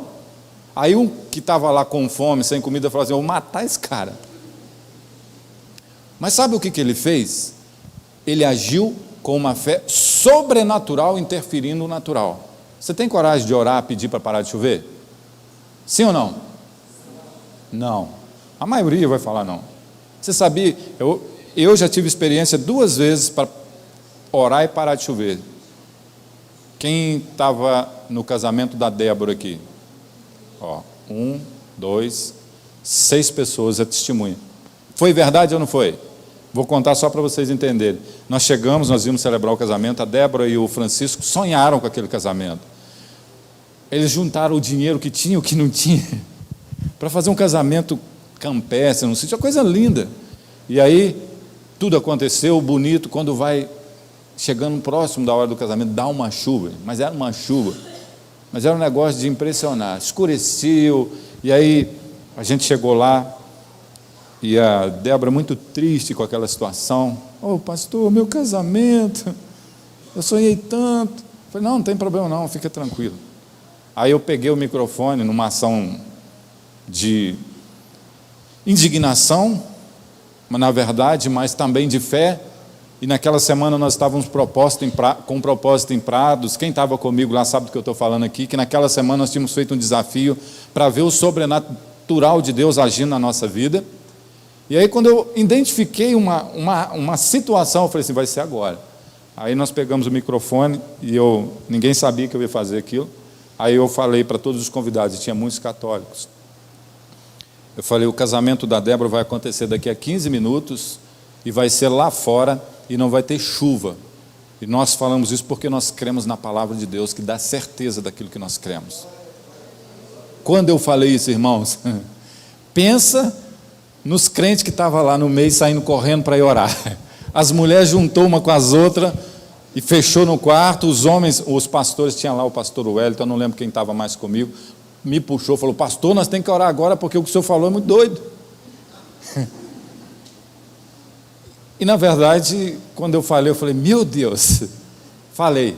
Aí um que estava lá com fome, sem comida, falou assim: eu vou matar esse cara. Mas sabe o que ele fez? Ele agiu com uma fé sobrenatural interferindo no natural. Você tem coragem de orar, pedir para parar de chover? Sim ou não? Não. A maioria vai falar não. Você sabia, eu já tive experiência 2 vezes para orar e parar de chover. Quem estava no casamento da Débora aqui? 1, 2, 6 pessoas, é testemunha. Foi verdade ou não foi? Vou contar só para vocês entenderem. Nós chegamos, nós íamos celebrar o casamento, a Débora e o Francisco sonharam com aquele casamento. Eles juntaram o dinheiro que tinha e o que não tinha, para fazer um casamento campestre, não sei, uma coisa linda. E aí, tudo aconteceu bonito, quando vai chegando próximo da hora do casamento, dá uma chuva, mas era uma chuva, mas era um negócio de impressionar, escureceu, e aí a gente chegou lá, e a Débora muito triste com aquela situação: pastor, meu casamento, eu sonhei tanto. Eu falei: não tem problema não, fica tranquilo. Aí eu peguei o microfone numa ação de indignação, mas na verdade, mas também de fé, e naquela semana nós estávamos com propósito em Prados. Quem estava comigo lá sabe do que eu estou falando aqui, que naquela semana nós tínhamos feito um desafio para ver o sobrenatural de Deus agindo na nossa vida. E aí quando eu identifiquei uma situação, eu falei assim: vai ser agora. Aí nós pegamos o microfone e ninguém sabia que eu ia fazer aquilo. Aí eu falei para todos os convidados, e tinha muitos católicos. Eu falei: o casamento da Débora vai acontecer daqui a 15 minutos e vai ser lá fora e não vai ter chuva. E nós falamos isso porque nós cremos na palavra de Deus, que dá certeza daquilo que nós cremos. Quando eu falei isso, irmãos, pensa nos crentes que estavam lá no meio, saindo correndo para ir orar. As mulheres juntou uma com as outras e fechou no quarto. Os homens, os pastores, tinha lá o pastor Wellington, eu não lembro quem estava mais comigo, me puxou, falou: pastor, nós temos que orar agora, porque o que o senhor falou é muito doido. E na verdade, quando eu falei, meu Deus, falei,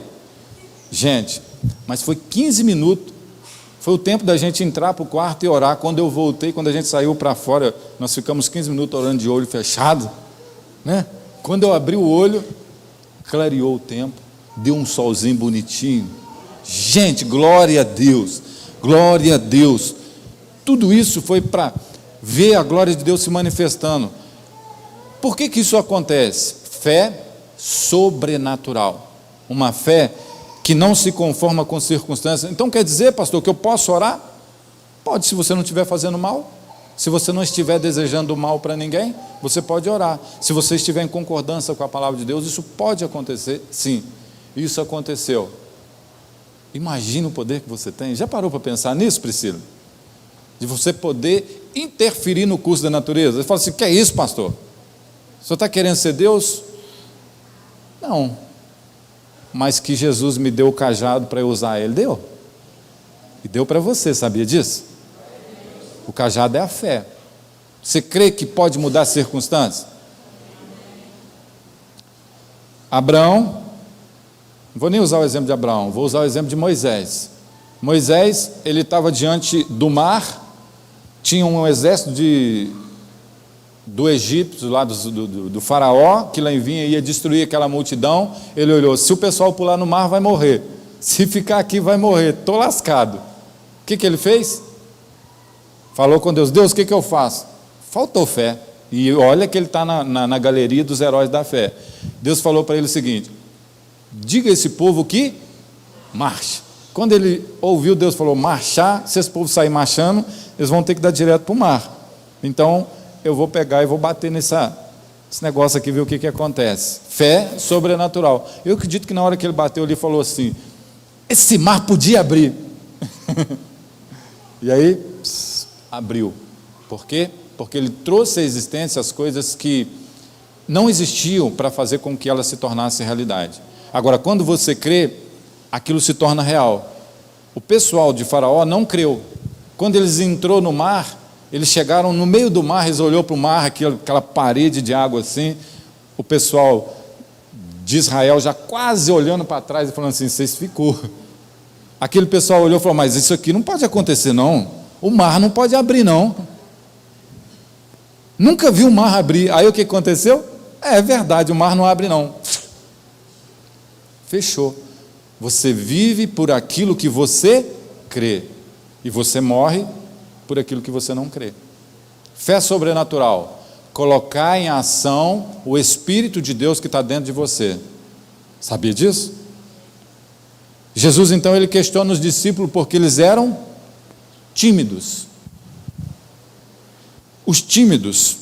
gente, mas foi 15 minutos, foi o tempo da gente entrar para o quarto e orar. Quando eu voltei, quando a gente saiu para fora, nós ficamos 15 minutos orando de olho fechado, né? Quando eu abri o olho, clareou o tempo, deu um solzinho bonitinho. Gente, glória a Deus, glória a Deus. Tudo isso foi para ver a glória de Deus se manifestando. Por que isso acontece? Fé sobrenatural, uma fé que não se conforma com circunstâncias. Então quer dizer, pastor, que eu posso orar? Pode, se você não estiver fazendo mal. Se você não estiver desejando mal para ninguém, você pode orar. Se você estiver em concordância com a palavra de Deus, isso pode acontecer, sim. Isso aconteceu. Imagina o poder que você tem. Já parou para pensar nisso, Priscila? De você poder interferir no curso da natureza. Você fala assim: que é isso, pastor? O senhor está querendo ser Deus? Não. Mas que Jesus me deu o cajado para eu usar ele, deu. E deu para você, sabia disso? O cajado é a fé. Você crê que pode mudar as circunstâncias? Abraão, não vou nem usar o exemplo de Abraão, vou usar o exemplo de Moisés. Moisés, ele estava diante do mar, tinha um exército do Egito, lá do faraó, que lá vinha e ia destruir aquela multidão. Ele olhou, se o pessoal pular no mar vai morrer, se ficar aqui vai morrer, estou lascado. O que ele fez? Falou com Deus, Deus, o que eu faço? Faltou fé, e olha que ele está na galeria dos heróis da fé. Deus falou para ele o seguinte, diga a esse povo que marche. Quando ele ouviu, Deus falou, marchar, se esse povo sair marchando, eles vão ter que dar direto para o mar. Então, eu vou pegar e vou bater nesse negócio aqui, ver o que acontece. Fé sobrenatural. Eu acredito que na hora que ele bateu, ele falou assim, esse mar podia abrir. E aí, abriu. Por quê? Porque ele trouxe à existência as coisas que não existiam para fazer com que elas se tornassem realidade. Agora, quando você crê, aquilo se torna real. O pessoal de Faraó não creu. Quando eles entrou no mar, eles chegaram no meio do mar, eles olhou para o mar, aquela parede de água assim, o pessoal de Israel já quase olhando para trás e falando assim, vocês ficou. Aquele pessoal olhou e falou, mas isso aqui não pode acontecer não, o mar não pode abrir não. Nunca vi o mar abrir. Aí o que aconteceu? É verdade, o mar não abre não. Fechou. Você vive por aquilo que você crê, e você morre por aquilo que você não crê. Fé sobrenatural, colocar em ação o Espírito de Deus que está dentro de você. Sabia disso? Jesus então ele questiona os discípulos porque eles eram tímidos. Os tímidos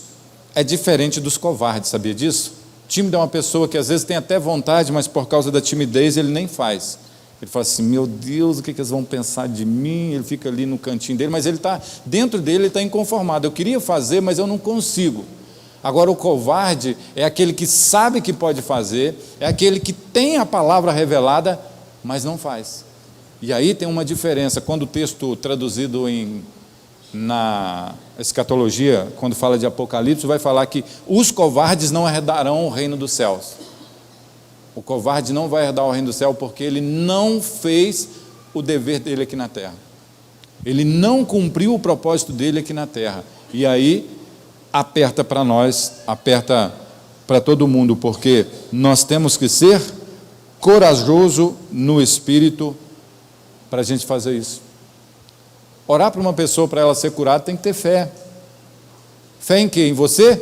é diferente dos covardes, sabia disso? Tímido é uma pessoa que às vezes tem até vontade, mas por causa da timidez ele nem faz. Ele fala assim, meu Deus, o que eles vão pensar de mim? Ele fica ali no cantinho dele, mas ele está, dentro dele ele está inconformado. Eu queria fazer, mas eu não consigo. Agora o covarde é aquele que sabe que pode fazer, é aquele que tem a palavra revelada, mas não faz. E aí tem uma diferença, quando o texto traduzido na escatologia, quando fala de Apocalipse, vai falar que os covardes não herdarão o reino dos céus. O covarde não vai herdar o reino do céu porque ele não fez o dever dele aqui na terra. Ele não cumpriu o propósito dele aqui na terra. E aí, aperta para nós, aperta para todo mundo, porque nós temos que ser corajoso no espírito para a gente fazer isso. Orar para uma pessoa para ela ser curada tem que ter fé. Fé em quem? Em você?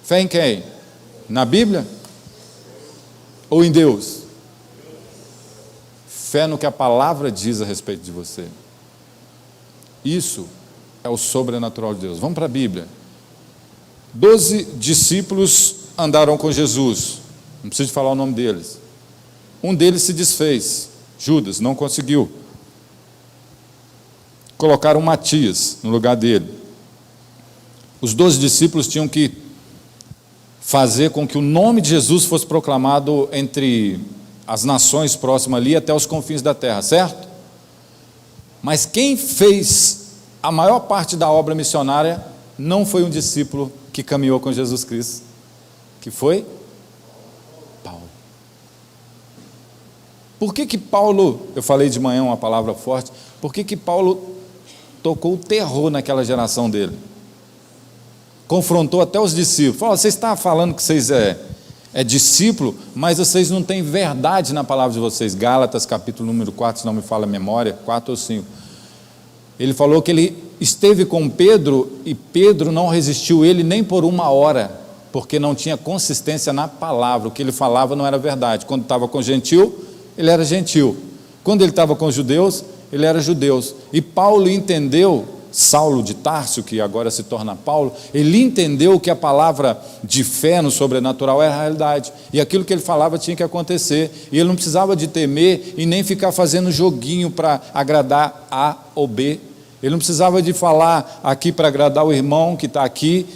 Fé em quem? Na Bíblia? Ou em Deus? Fé no que a palavra diz a respeito de você. Isso é o sobrenatural de Deus. Vamos para a Bíblia. 12 discípulos andaram com Jesus. Não preciso falar o nome deles. Um deles se desfez. Judas não conseguiu. Colocaram Matias no lugar dele. Os 12 discípulos tinham que fazer com que o nome de Jesus fosse proclamado entre as nações próximas ali até os confins da terra, certo? Mas quem fez a maior parte da obra missionária não foi um discípulo que caminhou com Jesus Cristo, que foi Paulo. Por que Paulo, eu falei de manhã uma palavra forte, por que Paulo tocou o terror naquela geração dele? Confrontou até os discípulos, falou, vocês estão falando que vocês é discípulo, mas vocês não têm verdade na palavra de vocês. Gálatas capítulo número 4, se não me falha a memória, 4 ou 5. Ele falou que ele esteve com Pedro e Pedro não resistiu ele nem por uma hora, porque não tinha consistência na palavra, o que ele falava não era verdade. Quando estava com gentil, ele era gentil. Quando ele estava com os judeus, ele era judeus. E Paulo entendeu, Saulo de Tarso, que agora se torna Paulo, ele entendeu que a palavra de fé no sobrenatural era a realidade, e aquilo que ele falava tinha que acontecer, e ele não precisava de temer e nem ficar fazendo joguinho para agradar A ou B. Ele não precisava de falar aqui para agradar o irmão que está aqui,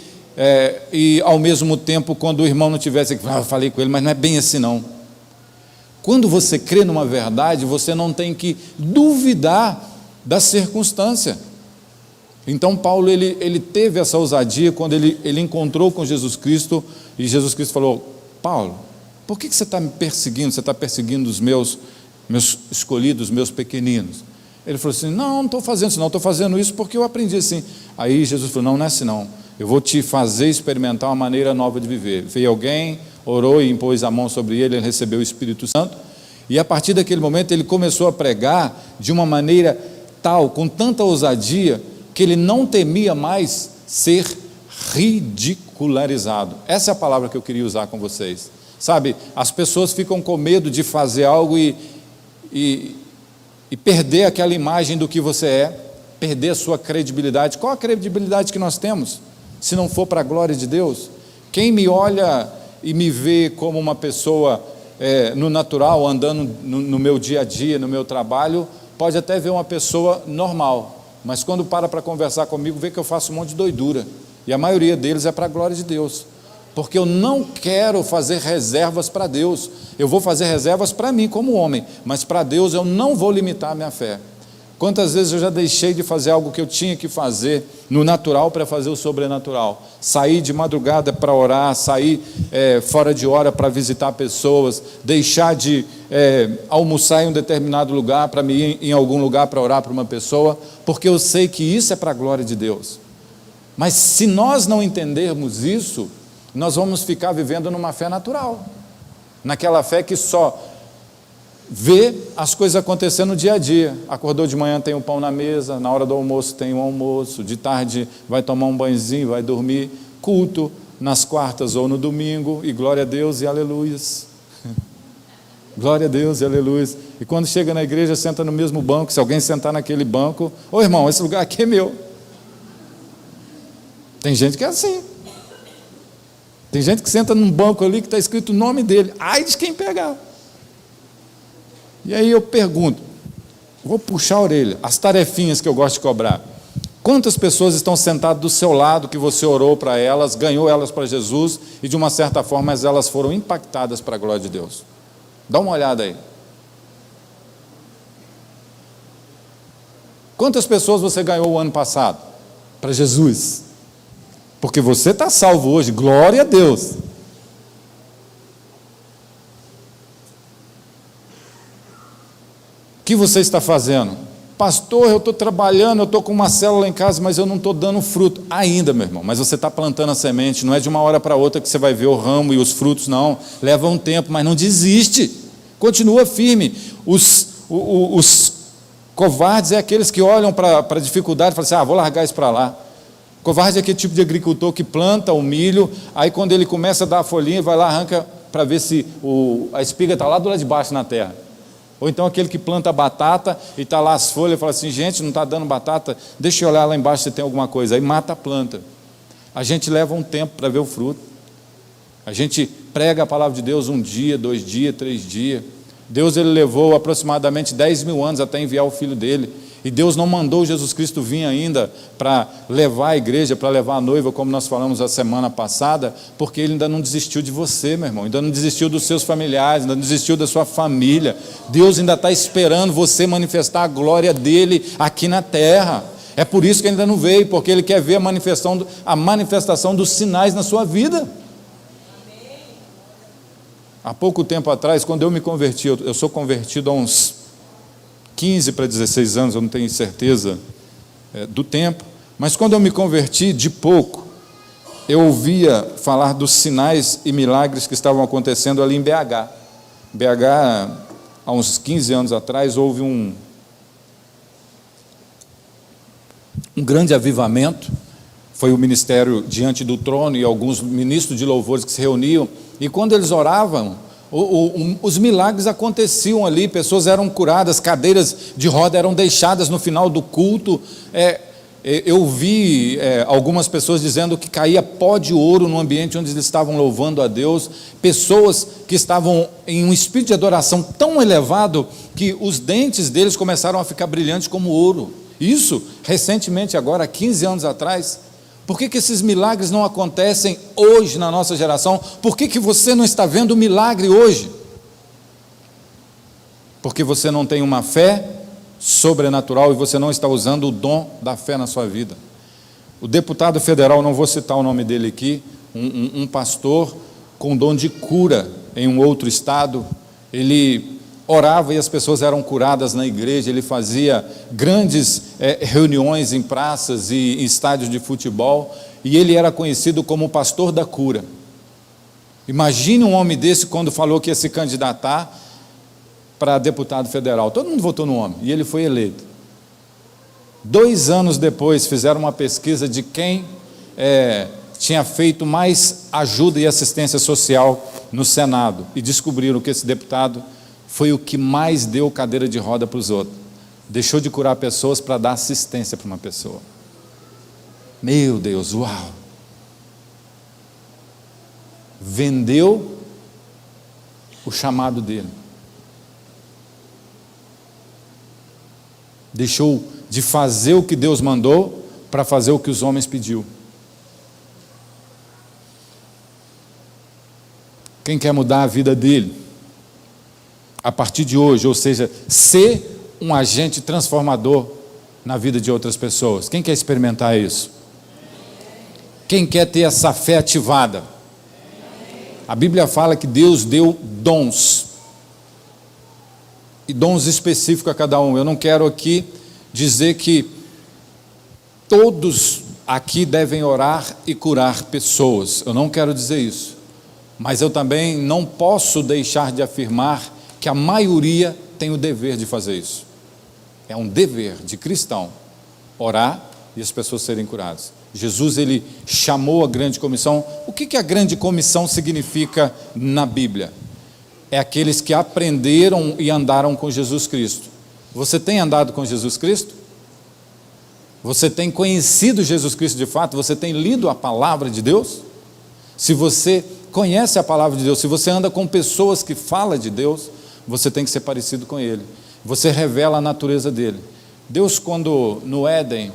e ao mesmo tempo, quando o irmão não tivesse aqui, eu falei com ele, mas não é bem assim não. Quando você crê numa verdade, você não tem que duvidar da circunstância. Então Paulo ele teve essa ousadia quando ele encontrou com Jesus Cristo, e Jesus Cristo falou: Paulo, por que você está me perseguindo? Você está perseguindo os meus escolhidos, meus pequeninos? Ele falou assim: não estou fazendo isso não, estou fazendo isso porque eu aprendi assim. Aí Jesus falou: não é assim não, eu vou te fazer experimentar uma maneira nova de viver. Veio alguém, orou e impôs a mão sobre ele, ele recebeu o Espírito Santo, e a partir daquele momento ele começou a pregar de uma maneira tal, com tanta ousadia, que ele não temia mais ser ridicularizado. Essa é a palavra que eu queria usar com vocês. Sabe, as pessoas ficam com medo de fazer algo e perder aquela imagem do que você é, perder a sua credibilidade. Qual a credibilidade que nós temos, se não for para a glória de Deus? Quem me olha e me vê como uma pessoa no natural, andando no meu dia a dia, no meu trabalho, pode até ver uma pessoa normal, mas quando para conversar comigo, vê que eu faço um monte de doidura, e a maioria deles é para a glória de Deus, porque eu não quero fazer reservas para Deus. Eu vou fazer reservas para mim como homem, mas para Deus eu não vou limitar a minha fé. Quantas vezes eu já deixei de fazer algo que eu tinha que fazer no natural para fazer o sobrenatural? Sair de madrugada para orar, sair fora de hora para visitar pessoas, deixar de almoçar em um determinado lugar para me ir em algum lugar para orar para uma pessoa, porque eu sei que isso é para a glória de Deus. Mas se nós não entendermos isso, nós vamos ficar vivendo numa fé natural, naquela fé que só vê as coisas acontecendo no dia a dia. Acordou de manhã, tem um pão na mesa, na hora do almoço tem um almoço, de tarde vai tomar um banhozinho, vai dormir, culto nas quartas ou no domingo, e glória a Deus e aleluias. Glória a Deus e aleluias. E quando chega na igreja, senta no mesmo banco. Se alguém sentar naquele banco: ô irmão, esse lugar aqui é meu. Tem gente que é assim. Tem gente que senta num banco ali que está escrito o nome dele. Ai de quem pegar. E aí eu pergunto, vou puxar a orelha, as tarefinhas que eu gosto de cobrar. Quantas pessoas estão sentadas do seu lado, que você orou para elas, ganhou elas para Jesus, e de uma certa forma elas foram impactadas para a glória de Deus? Dá uma olhada aí. Quantas pessoas você ganhou o ano passado para Jesus? Porque você está salvo hoje, glória a Deus. O que você está fazendo? Pastor, eu estou trabalhando, eu estou com uma célula em casa, mas eu não estou dando fruto ainda, meu irmão. Mas você está plantando a semente, não é de uma hora para outra que você vai ver o ramo e os frutos, não. Leva um tempo, mas não desiste, continua firme. Os covardes é aqueles que olham para a dificuldade e falam assim: vou largar isso para lá. Covarde é aquele tipo de agricultor que planta o milho, aí quando ele começa a dar a folhinha, vai lá, arranca para ver se a espiga está lá do lado de baixo na terra. Ou então aquele que planta batata e está lá as folhas e fala assim: gente, não está dando batata, deixa eu olhar lá embaixo se tem alguma coisa. Aí mata a planta. A gente leva um tempo para ver o fruto. A gente prega a palavra de Deus 1 dia, 2 dias, 3 dias. Deus ele levou aproximadamente 10 mil anos até enviar o Filho dele. E Deus não mandou Jesus Cristo vir ainda para levar a igreja, para levar a noiva, como nós falamos a semana passada, porque Ele ainda não desistiu de você, meu irmão, ainda não desistiu dos seus familiares, ainda não desistiu da sua família. Deus ainda está esperando você manifestar a glória dEle aqui na terra. É por isso que Ele ainda não veio, porque Ele quer ver a manifestação dos sinais na sua vida. Há pouco tempo atrás, quando eu me converti, eu sou convertido há uns 15 para 16 anos, eu não tenho certeza do tempo, mas quando eu me converti, de pouco, eu ouvia falar dos sinais e milagres que estavam acontecendo ali em BH. BH, há uns 15 anos atrás, houve um grande avivamento. Foi o ministério diante do trono e alguns ministros de louvores que se reuniam, e quando eles oravam, os milagres aconteciam ali, pessoas eram curadas, cadeiras de roda eram deixadas no final do culto. Eu vi algumas pessoas dizendo que caía pó de ouro no ambiente onde eles estavam louvando a Deus, pessoas que estavam em um espírito de adoração tão elevado que os dentes deles começaram a ficar brilhantes como ouro. Isso recentemente, agora 15 anos atrás. Por que esses milagres não acontecem hoje na nossa geração? Por que você não está vendo o milagre hoje? Porque você não tem uma fé sobrenatural e você não está usando o dom da fé na sua vida. O deputado federal, não vou citar o nome dele aqui, um pastor com dom de cura em um outro estado, ele orava e as pessoas eram curadas na igreja, ele fazia grandes reuniões em praças e em estádios de futebol, e ele era conhecido como o pastor da cura. Imagine um homem desse quando falou que ia se candidatar para deputado federal. Todo mundo votou no homem, e ele foi eleito. 2 anos depois, fizeram uma pesquisa de quem tinha feito mais ajuda e assistência social no Senado, e descobriram que esse deputado foi o que mais deu cadeira de roda para os outros. Deixou de curar pessoas para dar assistência para uma pessoa. Meu Deus, uau! Vendeu o chamado dele. Deixou de fazer o que Deus mandou para fazer o que os homens pediu. Quem quer mudar a vida dele a partir de hoje, ou seja, ser um agente transformador na vida de outras pessoas? Quem quer experimentar isso? Quem quer ter essa fé ativada? A Bíblia fala que Deus deu dons, e dons específicos a cada um. Eu não quero aqui dizer que todos aqui devem orar e curar pessoas, eu não quero dizer isso, mas eu também não posso deixar de afirmar que a maioria tem o dever de fazer isso. É um dever de cristão orar e as pessoas serem curadas. Jesus, ele chamou a grande comissão. O que a grande comissão significa na Bíblia? É aqueles que aprenderam e andaram com Jesus Cristo. Você tem andado com Jesus Cristo? Você tem conhecido Jesus Cristo de fato? Você tem lido a palavra de Deus? Se você conhece a palavra de Deus, se você anda com pessoas que falam de Deus, você tem que ser parecido com Ele. Você revela a natureza dele. Deus, quando no Éden,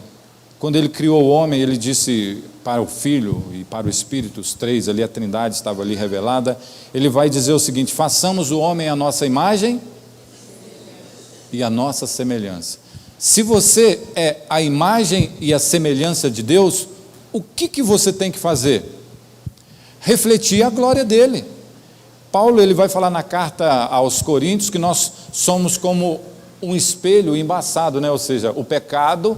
quando Ele criou o homem, Ele disse para o Filho e para o Espírito, os três ali, a Trindade estava ali revelada, Ele vai dizer o seguinte: façamos o homem à nossa imagem e à nossa semelhança. Se você é a imagem e a semelhança de Deus, o que você tem que fazer? Refletir a glória dele. Paulo, ele vai falar na carta aos Coríntios que nós somos como um espelho embaçado, né? Ou seja, o pecado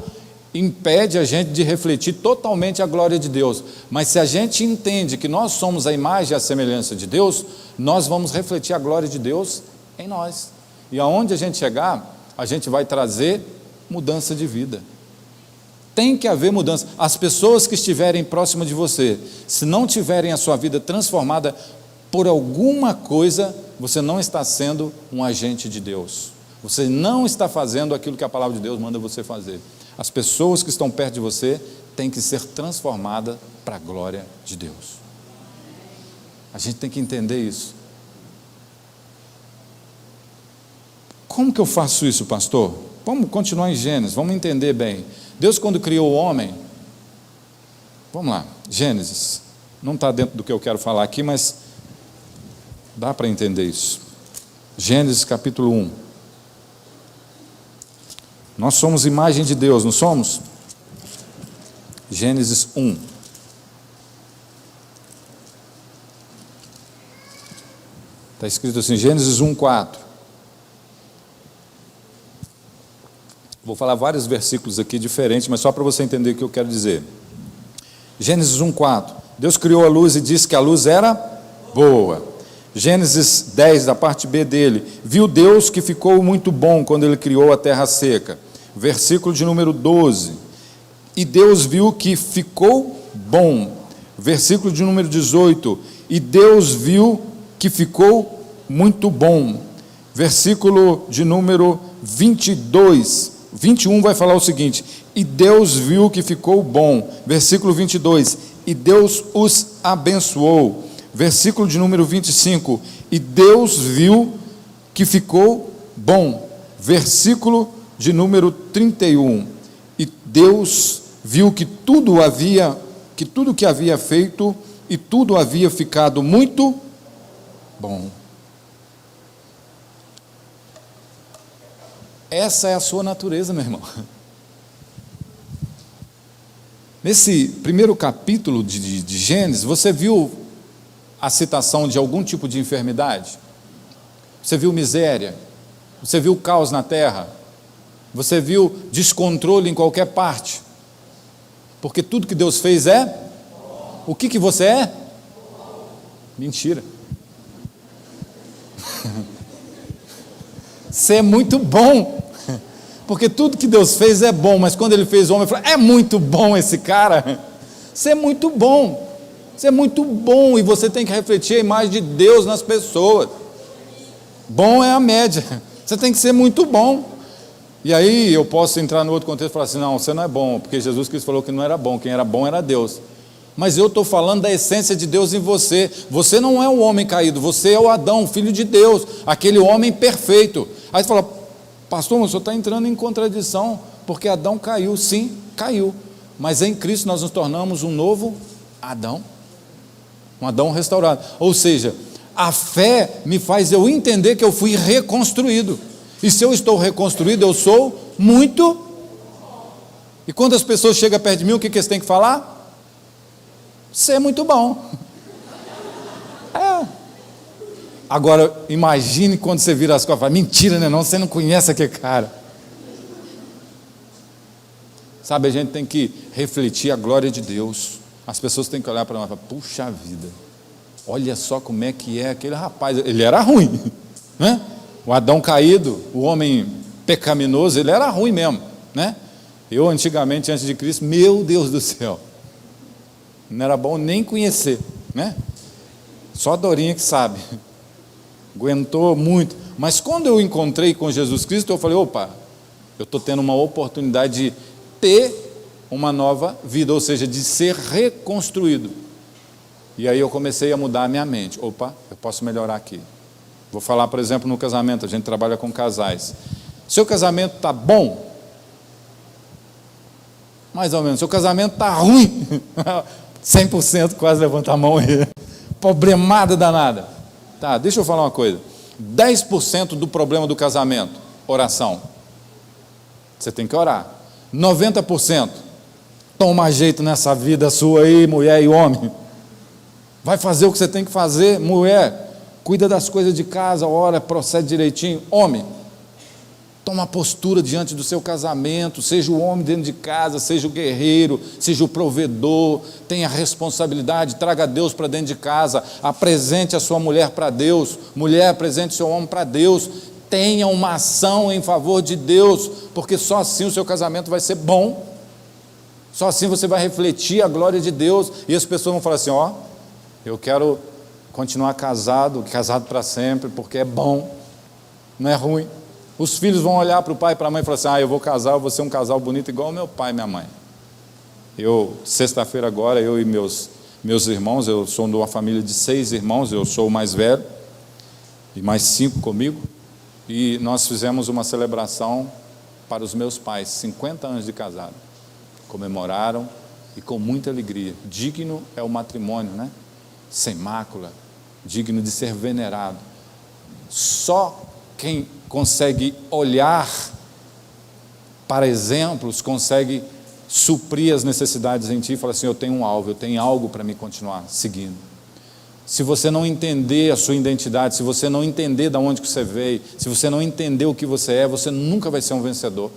impede a gente de refletir totalmente a glória de Deus, mas se a gente entende que nós somos a imagem e a semelhança de Deus, nós vamos refletir a glória de Deus em nós, e aonde a gente chegar, a gente vai trazer mudança de vida. Tem que haver mudança. As pessoas que estiverem próximas de você, se não tiverem a sua vida transformada por alguma coisa, você não está sendo um agente de Deus, você não está fazendo aquilo que a palavra de Deus manda você fazer. As pessoas que estão perto de você têm que ser transformadas para a glória de Deus. A gente tem que entender isso. Como que eu faço isso, pastor? Vamos continuar em Gênesis, vamos entender bem. Deus, quando criou o homem, vamos lá, Gênesis, não está dentro do que eu quero falar aqui, mas dá para entender isso. Gênesis capítulo 1. Nós somos imagem de Deus, não somos? Gênesis 1. Está escrito assim, Gênesis 1:4. Vou falar vários versículos aqui diferentes, mas só para você entender o que eu quero dizer. Gênesis 1:4. Deus criou a luz e disse que a luz era boa. Gênesis 10, da parte B dele, viu Deus que ficou muito bom quando ele criou a terra seca. Versículo de número 12, e Deus viu que ficou bom. Versículo de número 18, e Deus viu que ficou muito bom. Versículo de número 22, 21 vai falar o seguinte, e Deus viu que ficou bom. Versículo 22, e Deus os abençoou. Versículo de número 25, e Deus viu que ficou bom. Versículo de número 31, e Deus viu que tudo que havia feito, e tudo havia ficado muito bom. Essa é a sua natureza, meu irmão. Nesse primeiro capítulo de Gênesis, você viu a citação de algum tipo de enfermidade? Você viu miséria? Você viu caos na terra? Você viu descontrole em qualquer parte? Porque tudo que Deus fez é? O que você é? Mentira. Você é muito bom. Porque tudo que Deus fez é bom, mas quando Ele fez o homem, Ele falou, é muito bom esse cara. Você é muito bom. Você é muito bom e você tem que refletir a imagem de Deus nas pessoas. Bom é a média. Você tem que ser muito bom. E aí eu posso entrar no outro contexto e falar assim, não, você não é bom, porque Jesus Cristo falou que não era bom, quem era bom era Deus. Mas eu estou falando da essência de Deus em você. Você não é o homem caído, você é o Adão, filho de Deus, aquele homem perfeito. Aí você fala, pastor, o senhor está entrando em contradição, porque Adão caiu, sim, caiu. Mas em Cristo nós nos tornamos um novo Adão, um Adão restaurado. Ou seja, a fé me faz eu entender que eu fui reconstruído. E se eu estou reconstruído, eu sou muito. E quando as pessoas chegam perto de mim, o que eles têm que falar? Você é muito bom. É. Agora, imagine quando você vira as costas e fala, mentira, né? Não, você não conhece aquele cara. Sabe, a gente tem que refletir a glória de Deus. As pessoas têm que olhar para nós e falar, puxa vida, olha só como é que é aquele rapaz. Ele era ruim, né? O Adão caído, o homem pecaminoso, ele era ruim mesmo, né? Eu antigamente, antes de Cristo, meu Deus do céu, não era bom nem conhecer, né? Só a Dorinha que sabe, aguentou muito, mas quando eu encontrei com Jesus Cristo, eu falei, opa, eu estou tendo uma oportunidade de ter uma nova vida, ou seja, de ser reconstruído. E aí eu comecei a mudar a minha mente, opa, eu posso melhorar aqui. Vou falar, por exemplo, no casamento, a gente trabalha com casais. Seu casamento está bom? Mais ou menos. Seu casamento está ruim? 100% quase levanta a mão aí. Problemada danada. Tá, deixa eu falar uma coisa. 10% do problema do casamento, oração. Você tem que orar. 90%, toma jeito nessa vida sua aí, mulher e homem. Vai fazer o que você tem que fazer, mulher. Cuida das coisas de casa, ora, procede direitinho. Homem, toma postura diante do seu casamento, seja o homem dentro de casa, seja o guerreiro, seja o provedor, tenha responsabilidade, traga Deus para dentro de casa, apresente a sua mulher para Deus, mulher, apresente o seu homem para Deus, tenha uma ação em favor de Deus, porque só assim o seu casamento vai ser bom, só assim você vai refletir a glória de Deus, e as pessoas vão falar assim, ó, eu quero continuar casado para sempre, porque é bom, não é ruim. Os filhos vão olhar para o pai e para a mãe e falar assim, eu vou casar, eu vou ser um casal bonito igual o meu pai e minha mãe. Sexta-feira agora, eu e meus irmãos, eu sou de uma família de 6 irmãos, eu sou o mais velho, e mais 5 comigo, e nós fizemos uma celebração para os meus pais, 50 anos de casado, comemoraram, e com muita alegria. Digno é o matrimônio, né? Sem mácula, digno de ser venerado. Só quem consegue olhar para exemplos, consegue suprir as necessidades em ti e falar assim, eu tenho um alvo, eu tenho algo para me continuar seguindo. Se você não entender a sua identidade, se você não entender de onde que você veio, se você não entender o que você é, você nunca vai ser um vencedor.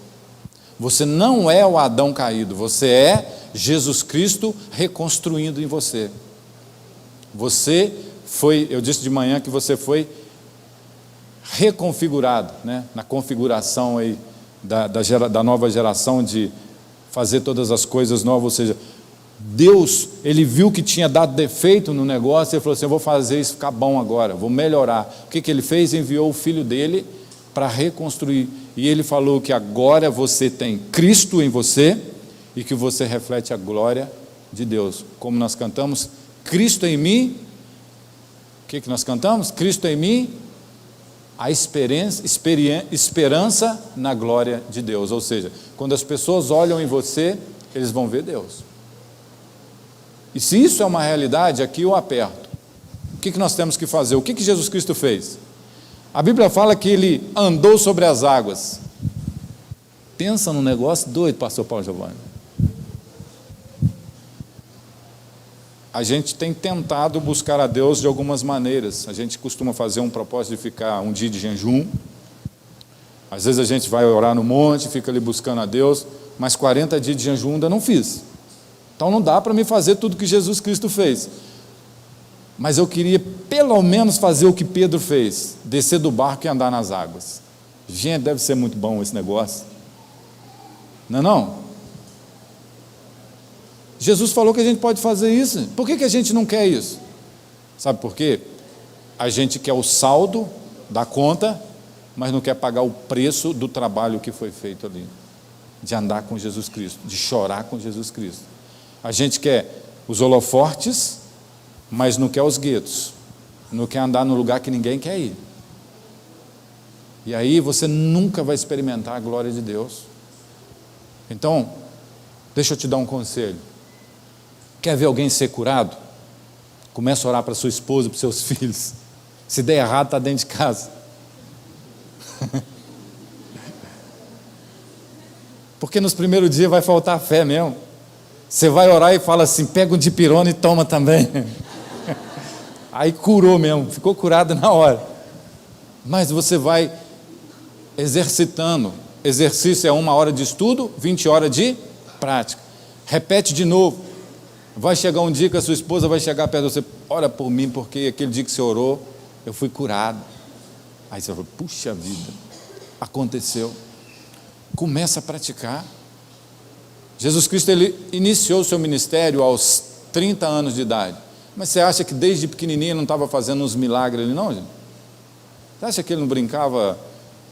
Você não é o Adão caído, você é Jesus Cristo reconstruindo em você. Você foi, eu disse de manhã que você foi reconfigurado, né? Na configuração aí da nova geração de fazer todas as coisas novas, ou seja, Deus, Ele viu que tinha dado defeito no negócio, Ele falou assim, eu vou fazer isso ficar bom agora, vou melhorar. O que Ele fez? Enviou o Filho dEle para reconstruir, e Ele falou que agora você tem Cristo em você, e que você reflete a glória de Deus, como nós cantamos, Cristo em mim, o que nós cantamos? Cristo em mim, a esperança na glória de Deus, ou seja, quando as pessoas olham em você, eles vão ver Deus, e se isso é uma realidade, aqui eu aperto, o que nós temos que fazer? O que Jesus Cristo fez? A Bíblia fala que Ele andou sobre as águas, pensa num negócio doido, pastor Paulo Giovanni, a gente tem tentado buscar a Deus de algumas maneiras. A gente costuma fazer um propósito de ficar um dia de jejum. Às vezes a gente vai orar no monte, fica ali buscando a Deus, mas 40 dias de jejum ainda não fiz. Então não dá para me fazer tudo que Jesus Cristo fez. Mas eu queria pelo menos fazer o que Pedro fez, descer do barco e andar nas águas. Gente, deve ser muito bom esse negócio. Não é não? Jesus falou que a gente pode fazer isso. Por que a gente não quer isso? Sabe por quê? A gente quer o saldo da conta, mas não quer pagar o preço do trabalho que foi feito ali, de andar com Jesus Cristo, de chorar com Jesus Cristo. A gente quer os holofortes, mas não quer os guetos, não quer andar no lugar que ninguém quer ir. E aí você nunca vai experimentar a glória de Deus. Então, deixa eu te dar um conselho. Quer ver alguém ser curado? Começa a orar para sua esposa, para os seus filhos. Se der errado, está dentro de casa. Porque nos primeiros dias vai faltar fé mesmo. Você vai orar e fala assim, pega um dipirona e toma também. Aí curou mesmo, ficou curado na hora. Mas você vai exercitando. Exercício é 1 hora de estudo, 20 horas de prática. Repete de novo. Vai chegar um dia que a sua esposa vai chegar perto de você, ora por mim, porque aquele dia que você orou, eu fui curado. Aí você fala, puxa vida, aconteceu. Começa a praticar. Jesus Cristo, ele iniciou o seu ministério aos 30 anos de idade. Mas você acha que desde pequenininho ele não estava fazendo uns milagres ali, não, gente? Você acha que ele não brincava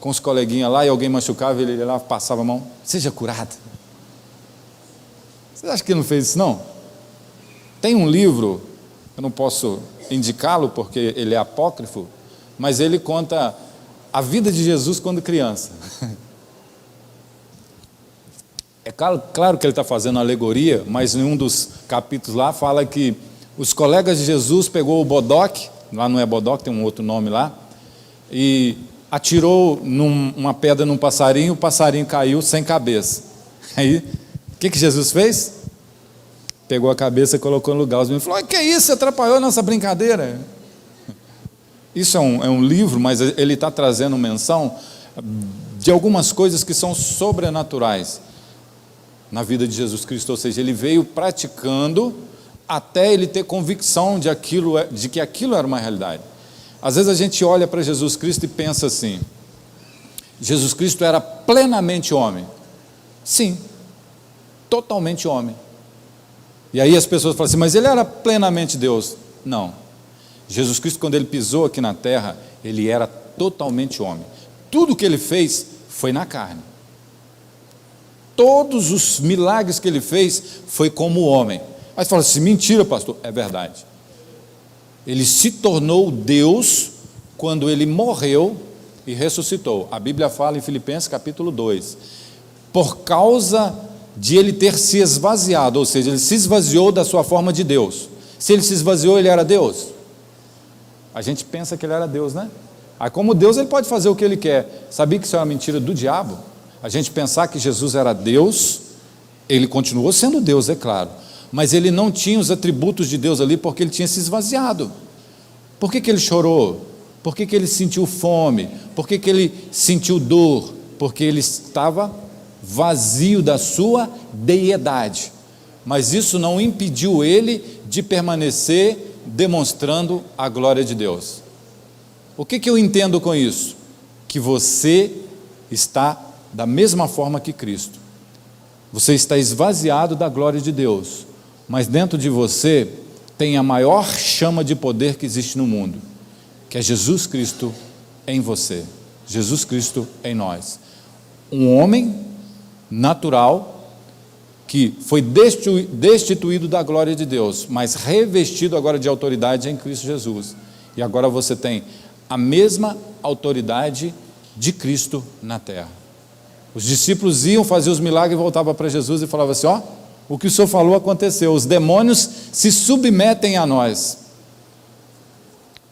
com os coleguinhas lá e alguém machucava, ele lá passava a mão? Seja curado. Você acha que ele não fez isso, não? Tem um livro, eu não posso indicá-lo porque ele é apócrifo, mas ele conta a vida de Jesus quando criança. É claro que ele está fazendo alegoria, mas em um dos capítulos lá fala que os colegas de Jesus pegou o bodoque, lá não é bodoque, tem um outro nome lá, e atirou uma pedra num passarinho, o passarinho caiu sem cabeça. Aí, o que Jesus fez? Pegou a cabeça e colocou no lugar. Os meninos falaram, que é isso? Você atrapalhou a nossa brincadeira. Isso é um livro, mas ele está trazendo menção de algumas coisas que são sobrenaturais na vida de Jesus Cristo, ou seja, ele veio praticando até ele ter convicção de que aquilo era uma realidade. Às vezes a gente olha para Jesus Cristo e pensa assim, Jesus Cristo era plenamente homem. Sim, totalmente homem. E aí as pessoas falam assim, mas ele era plenamente Deus. Não. Jesus Cristo, quando ele pisou aqui na terra, ele era totalmente homem. Tudo que ele fez foi na carne. Todos os milagres que ele fez foi como homem. Aí você fala assim, mentira, pastor. É verdade. Ele se tornou Deus quando ele morreu e ressuscitou. A Bíblia fala em Filipenses capítulo 2. Por causa de ele ter se esvaziado, ou seja, ele se esvaziou da sua forma de Deus. Se ele se esvaziou, ele era Deus. A gente pensa que ele era Deus, né? Aí como Deus, ele pode fazer o que ele quer. Sabia que isso é uma mentira do diabo? A gente pensar que Jesus era Deus, ele continuou sendo Deus, é claro, mas ele não tinha os atributos de Deus ali, porque ele tinha se esvaziado. Por que ele chorou? Por que ele sentiu fome? Por que ele sentiu dor? Porque ele estava vazio da sua deidade, mas isso não impediu ele de permanecer demonstrando a glória de Deus. O que eu entendo com isso? Que você está da mesma forma que Cristo. Você está esvaziado da glória de Deus, mas dentro de você tem a maior chama de poder que existe no mundo, que é Jesus Cristo em você, Jesus Cristo em nós. Um homem natural, que foi destituído da glória de Deus, mas revestido agora de autoridade em Cristo Jesus. E agora você tem a mesma autoridade de Cristo na terra. Os discípulos iam fazer os milagres e voltavam para Jesus e falavam assim, o que o Senhor falou aconteceu, os demônios se submetem a nós.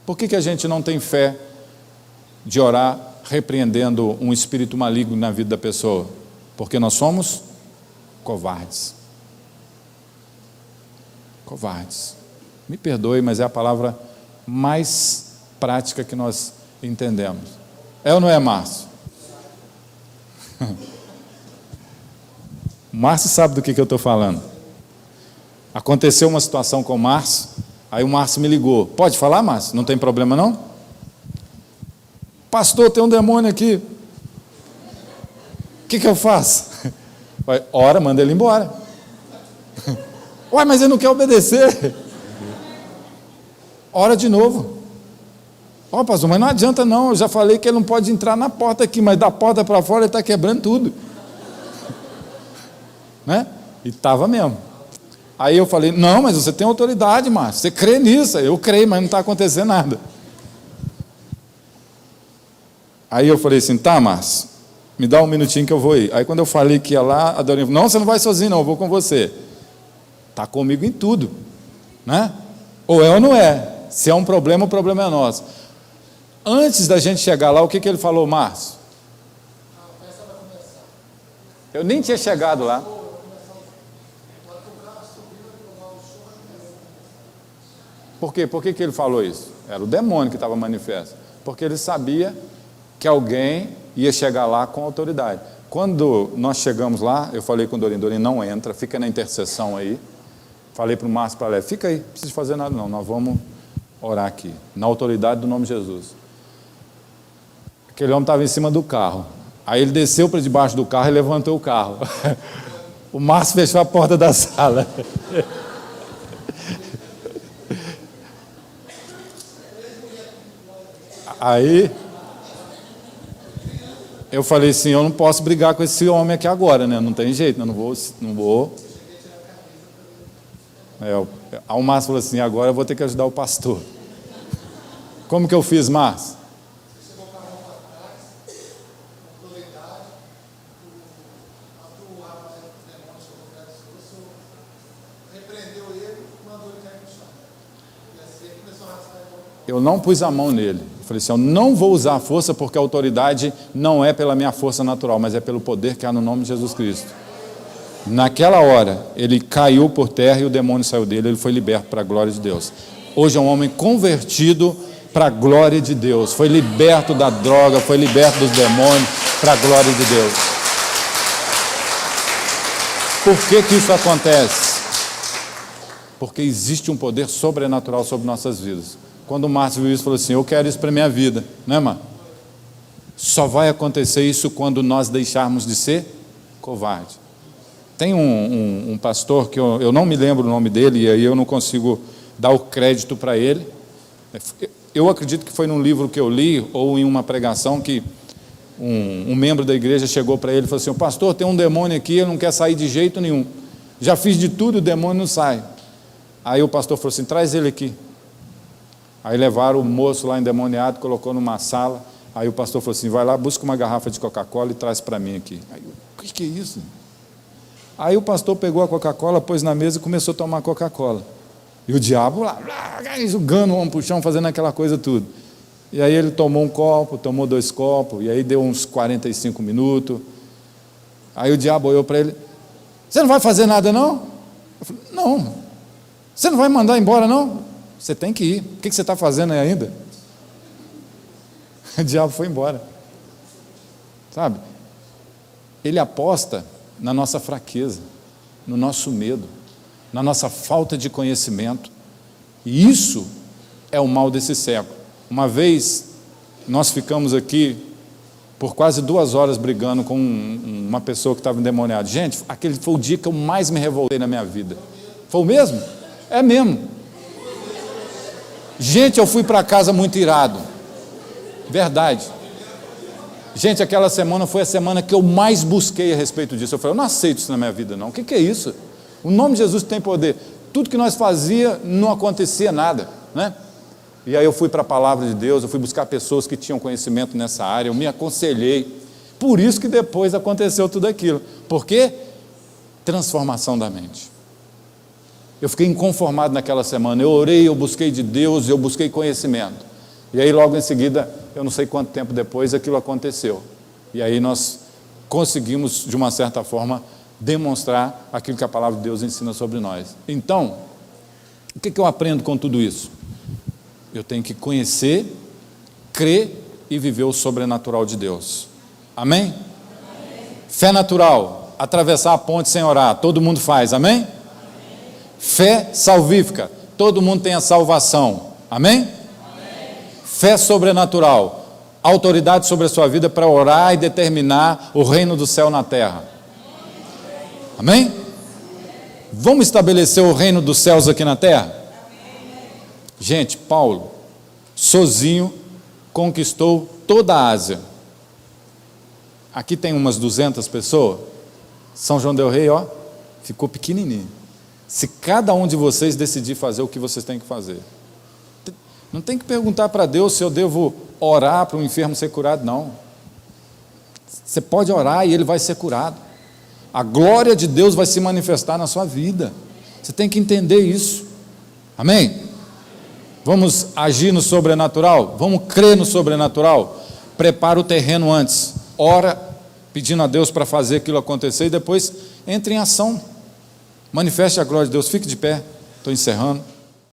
Por que a gente não tem fé de orar repreendendo um espírito maligno na vida da pessoa? Porque nós somos covardes. Covardes. Me perdoe, mas é a palavra mais prática que nós entendemos. É ou não é, Márcio? O Márcio sabe do que eu estou falando. Aconteceu uma situação com o Márcio, aí o Márcio me ligou. Pode falar, Márcio? Não tem problema, não? Pastor, tem um demônio aqui. O que eu faço? Ora, manda ele embora. Ué, mas ele não quer obedecer. Ora de novo. Ó, pastor, mas não adianta não, eu já falei que ele não pode entrar na porta aqui, mas da porta para fora ele está quebrando tudo. Né? E estava mesmo. Aí eu falei, não, mas você tem autoridade, Márcio, você crê nisso? Eu creio, mas não está acontecendo nada. Aí eu falei assim, tá, Márcio, me dá um minutinho que eu vou ir. Aí quando eu falei que ia lá, a Dorinha falou, não, você não vai sozinho não, eu vou com você. Está comigo em tudo, né? Ou é ou não é? Se é um problema, o problema é nosso. Antes da gente chegar lá, o que ele falou, Márcio? Eu nem tinha chegado lá. Por quê? Por que ele falou isso? Era o demônio que estava manifesto. Porque ele sabia que alguém ia chegar lá com autoridade. Quando nós chegamos lá, eu falei com o Dorinho, não entra, fica na intercessão aí. Falei para o Márcio, para Léo, fica aí, não precisa fazer nada não, nós vamos orar aqui, na autoridade do nome de Jesus. Aquele homem estava em cima do carro, aí ele desceu para debaixo do carro e levantou o carro. O Márcio fechou a porta da sala. Aí eu falei assim, eu não posso brigar com esse homem aqui agora, né? Não tem jeito, eu não vou. Aí o Márcio falou assim, agora eu vou ter que ajudar o pastor. Como que eu fiz, Márcio? Eu não pus a mão nele. Eu falei assim, eu não vou usar a força porque a autoridade não é pela minha força natural, mas é pelo poder que há no nome de Jesus Cristo. Naquela hora, ele caiu por terra e o demônio saiu dele, ele foi liberto para a glória de Deus. Hoje é um homem convertido para a glória de Deus, foi liberto da droga, foi liberto dos demônios para a glória de Deus. Por que isso acontece? Porque existe um poder sobrenatural sobre nossas vidas. Quando o Márcio viu isso, falou assim, eu quero isso para a minha vida, né, Márcio? Só vai acontecer isso quando nós deixarmos de ser covarde. Tem um pastor que eu não me lembro o nome dele, e aí eu não consigo dar o crédito para ele. Eu acredito que foi num livro que eu li, ou em uma pregação, que um membro da igreja chegou para ele e falou assim, pastor, tem um demônio aqui, ele não quer sair de jeito nenhum. Já fiz de tudo, o demônio não sai. Aí o pastor falou assim, traz ele aqui. Aí levaram o moço lá endemoniado, colocou numa sala. Aí o pastor falou assim, vai lá, busca uma garrafa de Coca-Cola e traz para mim aqui. Aí eu, o que é isso? Aí o pastor pegou a Coca-Cola, pôs na mesa e começou a tomar Coca-Cola. E o diabo lá, jogando o homem para o chão, fazendo aquela coisa tudo. E aí ele tomou um copo, tomou 2 copos, e aí deu uns 45 minutos. Aí o diabo olhou para ele, você não vai fazer nada não? Eu falei, não. Você não vai mandar embora não? Você tem que ir. O que você está fazendo aí ainda? O diabo foi embora. Sabe? Ele aposta na nossa fraqueza, no nosso medo, na nossa falta de conhecimento. E isso é o mal desse século. Uma vez, nós ficamos aqui por quase 2 horas brigando com uma pessoa que estava endemoniada. Gente, aquele foi o dia que eu mais me revoltei na minha vida. Foi o mesmo? É mesmo. Gente, eu fui para casa muito irado. Verdade. Gente, aquela semana foi a semana que eu mais busquei a respeito disso. Eu falei, eu não aceito isso na minha vida não. O que é isso? O nome de Jesus tem poder. Tudo que nós fazia, não acontecia nada, né? E aí eu fui para a palavra de Deus, eu fui buscar pessoas que tinham conhecimento nessa área, eu me aconselhei. Por isso que depois aconteceu tudo aquilo. Por quê? Transformação da mente. Eu fiquei inconformado naquela semana. Eu orei, eu busquei de Deus, eu busquei conhecimento. E aí logo em seguida, eu não sei quanto tempo depois, aquilo aconteceu. E aí nós conseguimos, de uma certa forma, demonstrar aquilo que a palavra de Deus ensina sobre nós. Então, O que eu aprendo com tudo isso? Eu tenho que conhecer, crer e viver o sobrenatural de Deus. Amém? Amém. Fé natural, atravessar a ponte sem orar, todo mundo faz, amém? Amém. Fé salvífica, todo mundo tem a salvação, amém? Amém. Fé sobrenatural, autoridade sobre a sua vida para orar e determinar o reino do céu na terra. Amém? Vamos estabelecer o reino dos céus aqui na terra? Gente, Paulo, sozinho, conquistou toda a Ásia. Aqui tem umas 200 pessoas. São João del Rei, ó, ficou pequenininho. Se cada um de vocês decidir fazer o que vocês têm que fazer. Não tem que perguntar para Deus se eu devo orar para o enfermo ser curado, não. Você pode orar e ele vai ser curado. A glória de Deus vai se manifestar na sua vida. Você tem que entender isso. Amém? Vamos agir no sobrenatural? Vamos crer no sobrenatural? Prepara o terreno antes. Ora, pedindo a Deus para fazer aquilo acontecer e depois entre em ação. Manifeste a glória de Deus. Fique de pé. Estou encerrando.